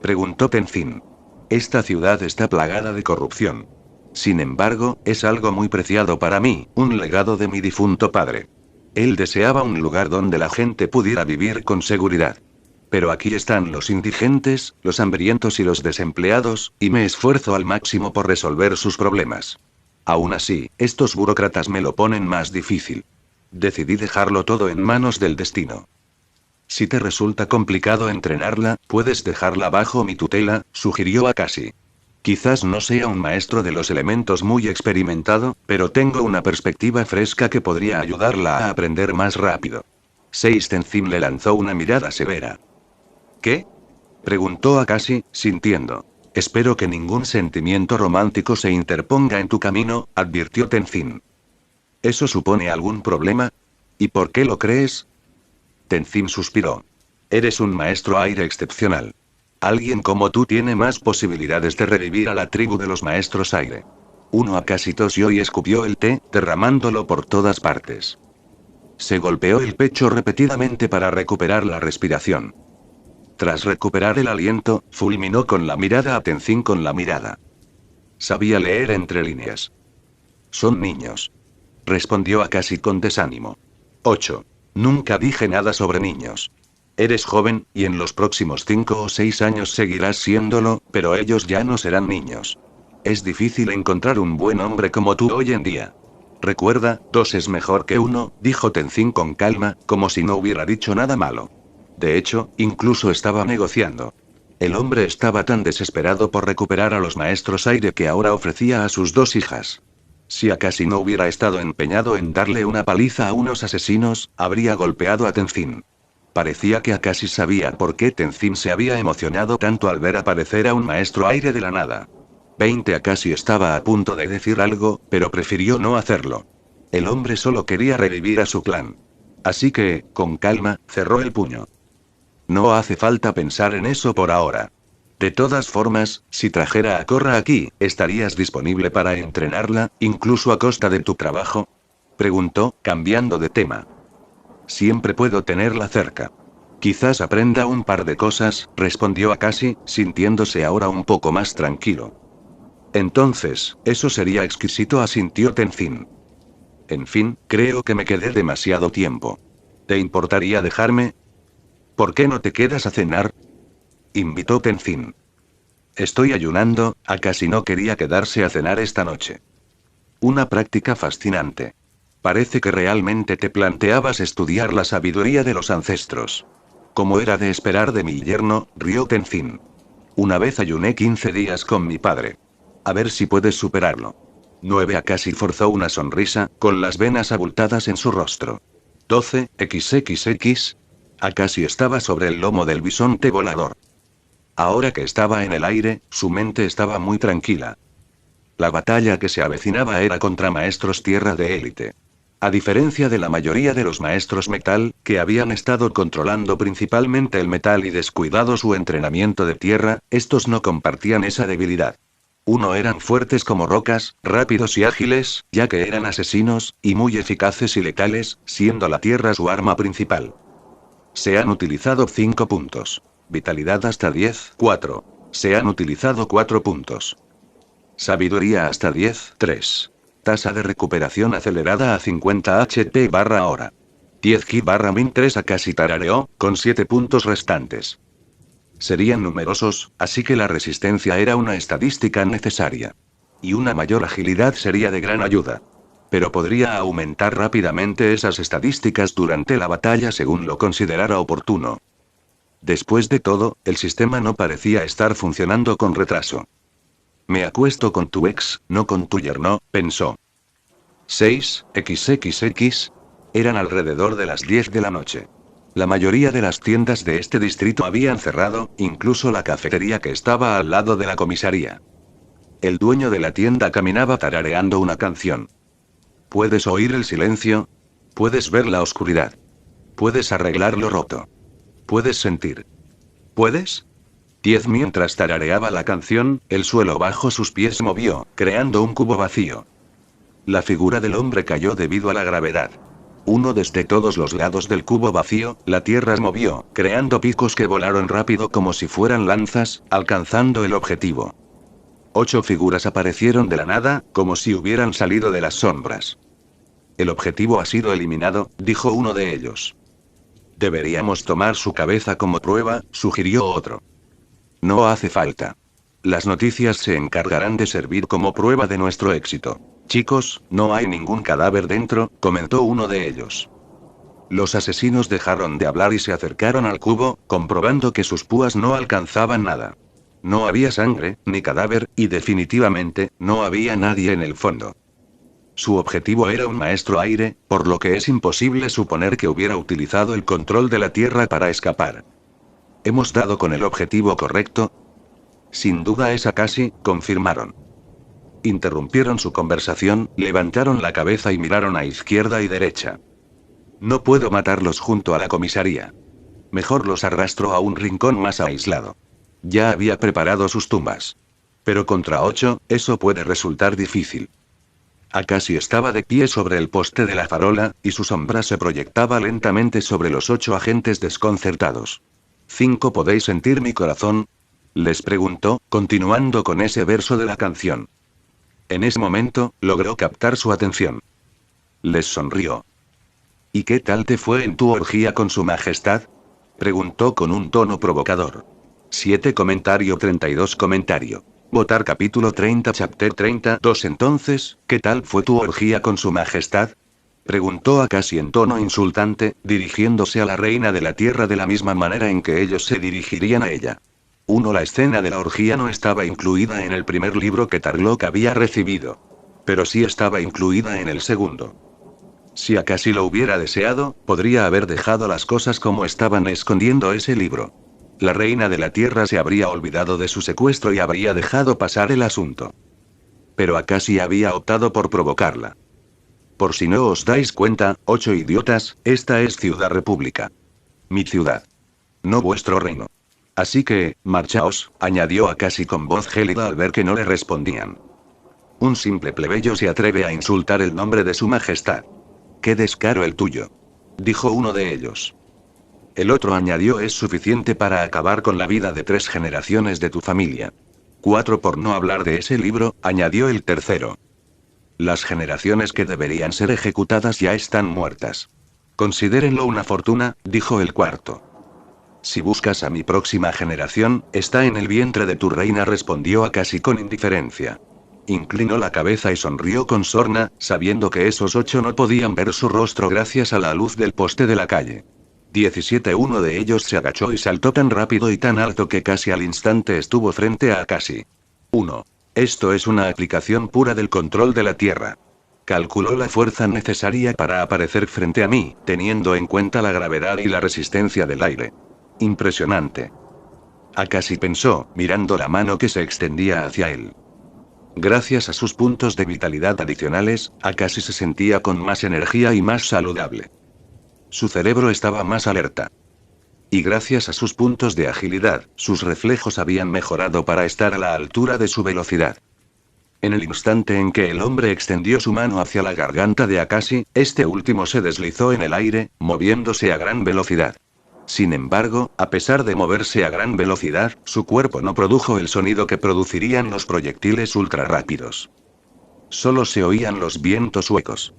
preguntó Tenzin. Esta ciudad está plagada de corrupción. Sin embargo, es algo muy preciado para mí, un legado de mi difunto padre. Él deseaba un lugar donde la gente pudiera vivir con seguridad. Pero aquí están los indigentes, los hambrientos y los desempleados, y me esfuerzo al máximo por resolver sus problemas. Aún así, estos burócratas me lo ponen más difícil. Decidí dejarlo todo en manos del destino. Si te resulta complicado entrenarla, puedes dejarla bajo mi tutela, sugirió Akashi. Quizás no sea un maestro de los elementos muy experimentado, pero tengo una perspectiva fresca que podría ayudarla a aprender más rápido. 6. Tenzin le lanzó una mirada severa. ¿Qué?, preguntó Akashi, sintiendo. Espero que ningún sentimiento romántico se interponga en tu camino, advirtió Tenzin. ¿Eso supone algún problema? ¿Y por qué lo crees? Tenzin suspiró. Eres un maestro aire excepcional. Alguien como tú tiene más posibilidades de revivir a la tribu de los maestros aire. Akashi tosió y escupió el té, derramándolo por todas partes. Se golpeó el pecho repetidamente para recuperar la respiración. Tras recuperar el aliento, fulminó con la mirada a Tenzin con la mirada. Sabía leer entre líneas. Son niños, respondió Akashi con desánimo. 8. Nunca dije nada sobre niños. Eres joven, y en los próximos 5 o 6 años seguirás siéndolo, pero ellos ya no serán niños. Es difícil encontrar un buen hombre como tú hoy en día. Recuerda, 2 es mejor que 1, dijo Tenzin con calma, como si no hubiera dicho nada malo. De hecho, incluso estaba negociando. El hombre estaba tan desesperado por recuperar a los maestros aire que ahora ofrecía a sus 2 hijas. Si Akashi no hubiera estado empeñado en darle una paliza a unos asesinos, habría golpeado a Tenzin. Parecía que Akashi sabía por qué Tenzin se había emocionado tanto al ver aparecer a un maestro aire de la nada. 20. Akashi estaba a punto de decir algo, pero prefirió no hacerlo. El hombre solo quería revivir a su clan. Así que, con calma, cerró el puño. No hace falta pensar en eso por ahora. De todas formas, si trajera a Korra aquí, ¿estarías disponible para entrenarla, incluso a costa de tu trabajo?, preguntó, cambiando de tema. Siempre puedo tenerla cerca. Quizás aprenda un par de cosas, respondió Akashi, sintiéndose ahora un poco más tranquilo. Entonces, eso sería exquisito, asintió Tenzin. En fin, creo que me quedé demasiado tiempo. ¿Te importaría dejarme? ¿Por qué no te quedas a cenar?, invitó Tenzin. Estoy ayunando, Akashi no quería quedarse a cenar esta noche. Una práctica fascinante. Parece que realmente te planteabas estudiar la sabiduría de los ancestros. Como era de esperar de mi yerno, rió Tenzin. Una vez ayuné 15 días con mi padre. A ver si puedes superarlo. 9. Akashi forzó una sonrisa, con las venas abultadas en su rostro. 12. XXX. Akashi estaba sobre el lomo del bisonte volador. Ahora que estaba en el aire, su mente estaba muy tranquila. La batalla que se avecinaba era contra maestros tierra de élite. A diferencia de la mayoría de los maestros metal, que habían estado controlando principalmente el metal y descuidado su entrenamiento de tierra, estos no compartían esa debilidad. Uno eran fuertes como rocas, rápidos y ágiles, ya que eran asesinos, y muy eficaces y letales, siendo la tierra su arma principal. Se han utilizado 5 puntos. Vitalidad hasta 10, 4. Se han utilizado 4 puntos. Sabiduría hasta 10, 3. Tasa de recuperación acelerada a 50 HP/hora. 10 ki/min 3 a casi tarareó, con 7 puntos restantes. Serían numerosos, así que la resistencia era una estadística necesaria. Y una mayor agilidad sería de gran ayuda. Pero podría aumentar rápidamente esas estadísticas durante la batalla según lo considerara oportuno. Después de todo, el sistema no parecía estar funcionando con retraso. Me acuesto con tu ex, no con tu yerno, pensó. 6xxx. Eran alrededor de las 10 de la noche. La mayoría de las tiendas de este distrito habían cerrado, incluso la cafetería que estaba al lado de la comisaría. El dueño de la tienda caminaba tarareando una canción. ¿Puedes oír el silencio? ¿Puedes ver la oscuridad? ¿Puedes arreglar lo roto? ¿Puedes sentir? ¿Puedes? 10 Mientras tarareaba la canción, el suelo bajo sus pies se movió, creando un cubo vacío. La figura del hombre cayó debido a la gravedad. Uno desde todos los lados del cubo vacío, la tierra se movió, creando picos que volaron rápido como si fueran lanzas, alcanzando el objetivo. 8 figuras aparecieron de la nada, como si hubieran salido de las sombras. El objetivo ha sido eliminado, dijo uno de ellos. Deberíamos tomar su cabeza como prueba, sugirió otro. No hace falta. Las noticias se encargarán de servir como prueba de nuestro éxito. Chicos, no hay ningún cadáver dentro, comentó uno de ellos. Los asesinos dejaron de hablar y se acercaron al cubo, comprobando que sus púas no alcanzaban nada. No había sangre, ni cadáver, y definitivamente, no había nadie en el fondo. Su objetivo era un maestro aire, por lo que es imposible suponer que hubiera utilizado el control de la Tierra para escapar. ¿Hemos dado con el objetivo correcto? Sin duda es Akashi, confirmaron. Interrumpieron su conversación, levantaron la cabeza y miraron a izquierda y derecha. No puedo matarlos junto a la comisaría. Mejor los arrastro a un rincón más aislado. Ya había preparado sus tumbas. Pero contra 8, eso puede resultar difícil. Akashi estaba de pie sobre el poste de la farola, y su sombra se proyectaba lentamente sobre los 8 agentes desconcertados. ¿5 podéis sentir mi corazón? Les preguntó, continuando con ese verso de la canción. En ese momento, logró captar su atención. Les sonrió. ¿Y qué tal te fue en tu orgía con su majestad? Preguntó con un tono provocador. 7 comentario 32 comentario. Votar capítulo 30 chapter 32. Entonces, ¿qué tal fue tu orgía con su majestad? Preguntó Akashi en tono insultante, dirigiéndose a la reina de la tierra de la misma manera en que ellos se dirigirían a ella. La escena de la orgía no estaba incluida en el primer libro que Tarlok había recibido. Pero sí estaba incluida en el segundo. Si Akashi lo hubiera deseado, podría haber dejado las cosas como estaban escondiendo ese libro. La reina de la tierra se habría olvidado de su secuestro y habría dejado pasar el asunto. Pero Akashi había optado por provocarla. Por si no os dais cuenta, 8 idiotas, esta es Ciudad República. Mi ciudad. No vuestro reino. Así que, marchaos, añadió Akashi con voz gélida al ver que no le respondían. Un simple plebeyo se atreve a insultar el nombre de su majestad. ¡Qué descaro el tuyo! Dijo uno de ellos. El otro añadió: es suficiente para acabar con la vida de 3 generaciones de tu familia. 4 por no hablar de ese libro, añadió el tercero. Las generaciones que deberían ser ejecutadas ya están muertas. Considérenlo una fortuna, dijo el cuarto. Si buscas a mi próxima generación, está en el vientre de tu reina, respondió Akashi con indiferencia. Inclinó la cabeza y sonrió con sorna, sabiendo que esos 8 no podían ver su rostro gracias a la luz del poste de la calle. 17 Uno de ellos se agachó y saltó tan rápido y tan alto que casi al instante estuvo frente a Akashi. 1. Esto es una aplicación pura del control de la Tierra. Calculó la fuerza necesaria para aparecer frente a mí, teniendo en cuenta la gravedad y la resistencia del aire. Impresionante. Akashi pensó, mirando la mano que se extendía hacia él. Gracias a sus puntos de vitalidad adicionales, Akashi se sentía con más energía y más saludable. Su cerebro estaba más alerta. Y gracias a sus puntos de agilidad, sus reflejos habían mejorado para estar a la altura de su velocidad. En el instante en que el hombre extendió su mano hacia la garganta de Akashi, este último se deslizó en el aire, moviéndose a gran velocidad. Sin embargo, a pesar de moverse a gran velocidad, su cuerpo no produjo el sonido que producirían los proyectiles ultrarrápidos. Solo se oían los vientos huecos.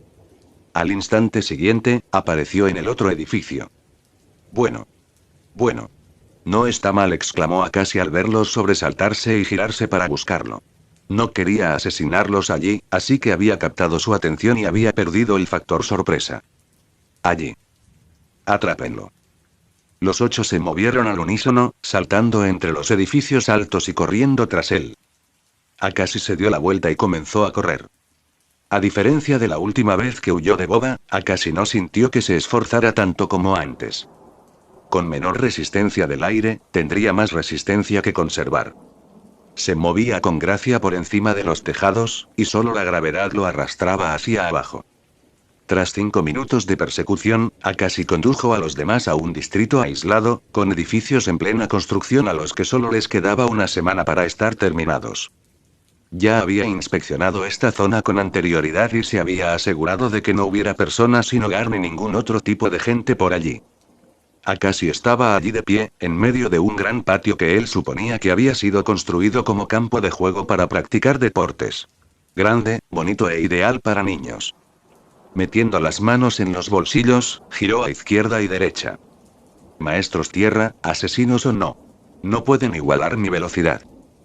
Al instante siguiente, apareció en el otro edificio. Bueno. No está mal, exclamó Akashi al verlos sobresaltarse y girarse para buscarlo. No quería asesinarlos allí, así que había captado su atención y había perdido el factor sorpresa. Allí. Atrápenlo. Los 8 se movieron al unísono, saltando entre los edificios altos y corriendo tras él. Akashi se dio la vuelta y comenzó a correr. A diferencia de la última vez que huyó de Boba, Akashi no sintió que se esforzara tanto como antes. Con menor resistencia del aire, tendría más resistencia que conservar. Se movía con gracia por encima de los tejados, y solo la gravedad lo arrastraba hacia abajo. Tras 5 minutos de persecución, Akashi condujo a los demás a un distrito aislado, con edificios en plena construcción a los que solo les quedaba una semana para estar terminados. Ya había inspeccionado esta zona con anterioridad y se había asegurado de que no hubiera personas sin hogar ni ningún otro tipo de gente por allí. Akashi estaba allí de pie, en medio de un gran patio que él suponía que había sido construido como campo de juego para practicar deportes. Grande, bonito e ideal para niños. Metiendo las manos en los bolsillos, giró a izquierda y derecha. Maestros tierra, asesinos o no. No pueden igualar mi velocidad.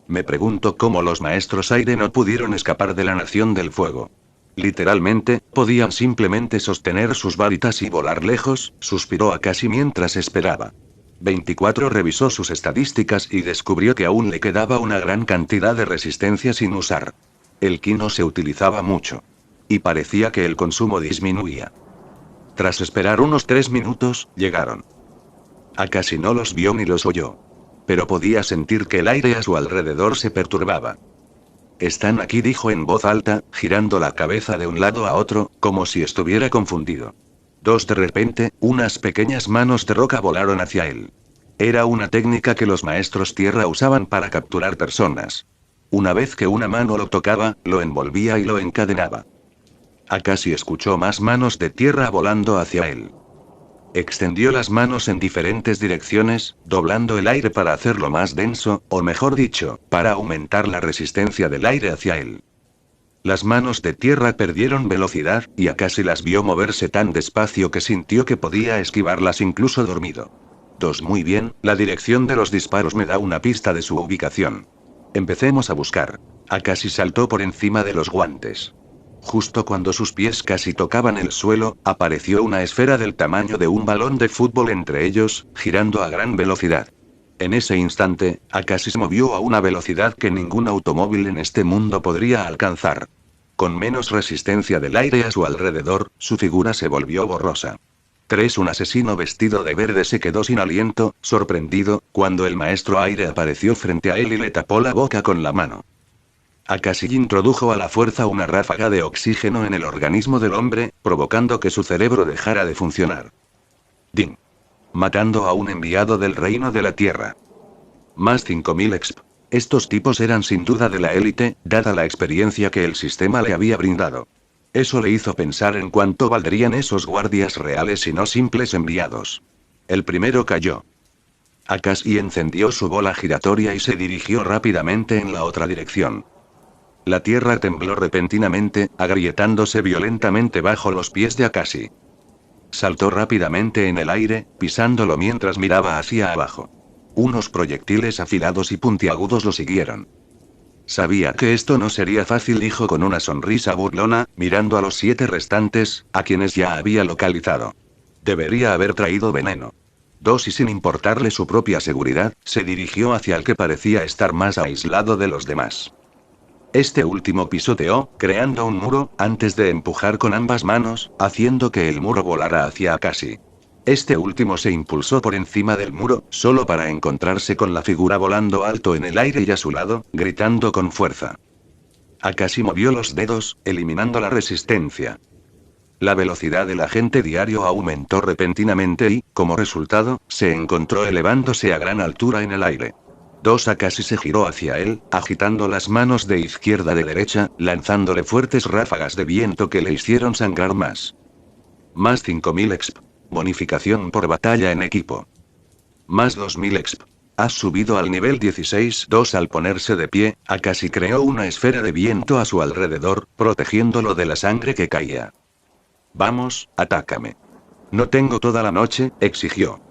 Me pregunto cómo los maestros aire no pudieron escapar de la nación del fuego. Literalmente, podían simplemente sostener sus varitas y volar lejos, suspiró Akashi mientras esperaba. 24 revisó sus estadísticas y descubrió que aún le quedaba una gran cantidad de resistencia sin usar. El ki no se utilizaba mucho. Y parecía que el consumo disminuía. Tras esperar unos 3 minutos, llegaron. Akashi no los vio ni los oyó. Pero podía sentir que el aire a su alrededor se perturbaba. Están aquí, dijo en voz alta, girando la cabeza de un lado a otro, como si estuviera confundido. De repente, unas pequeñas manos de roca volaron hacia él. Era una técnica que los maestros tierra usaban para capturar personas. Una vez que una mano lo tocaba, lo envolvía y lo encadenaba. Akashi escuchó más manos de tierra volando hacia él. Extendió las manos en diferentes direcciones, doblando el aire para hacerlo más denso, o mejor dicho, para aumentar la resistencia del aire hacia él. Las manos de tierra perdieron velocidad, y Akashi las vio moverse tan despacio que sintió que podía esquivarlas incluso dormido. Muy bien, la dirección de los disparos me da una pista de su ubicación. Empecemos a buscar. Akashi saltó por encima de los guantes. Justo cuando sus pies casi tocaban el suelo, apareció una esfera del tamaño de un balón de fútbol entre ellos, girando a gran velocidad. En ese instante, Akashi se movió a una velocidad que ningún automóvil en este mundo podría alcanzar. Con menos resistencia del aire a su alrededor, su figura se volvió borrosa. Un asesino vestido de verde se quedó sin aliento, sorprendido, cuando el maestro aire apareció frente a él y le tapó la boca con la mano. Akashi introdujo a la fuerza una ráfaga de oxígeno en el organismo del hombre, provocando que su cerebro dejara de funcionar. Din. Matando a un enviado del reino de la tierra. Más 5000 exp. Estos tipos eran sin duda de la élite, dada la experiencia que el sistema le había brindado. Eso le hizo pensar en cuánto valdrían esos guardias reales y no simples enviados. El primero cayó. Akashi encendió su bola giratoria y se dirigió rápidamente en la otra dirección. La tierra tembló repentinamente, agrietándose violentamente bajo los pies de Akashi. Saltó rápidamente en el aire, pisándolo mientras miraba hacia abajo. Unos proyectiles afilados y puntiagudos lo siguieron. Sabía que esto no sería fácil, dijo con una sonrisa burlona, mirando a los 7 restantes, a quienes ya había localizado. Debería haber traído veneno. Y sin importarle su propia seguridad, se dirigió hacia el que parecía estar más aislado de los demás. Este último pisoteó, creando un muro, antes de empujar con ambas manos, haciendo que el muro volara hacia Akashi. Este último se impulsó por encima del muro, solo para encontrarse con la figura volando alto en el aire y a su lado, gritando con fuerza. Akashi movió los dedos, eliminando la resistencia. La velocidad del agente diario aumentó repentinamente y, como resultado, se encontró elevándose a gran altura en el aire. Akashi se giró hacia él, agitando las manos de izquierda a derecha, lanzándole fuertes ráfagas de viento que le hicieron sangrar más. Más 5000 exp. Bonificación por batalla en equipo. Más 2000 exp. Has subido al nivel 16. Al ponerse de pie, Akashi creó una esfera de viento a su alrededor, protegiéndolo de la sangre que caía. Vamos, atácame. No tengo toda la noche, exigió.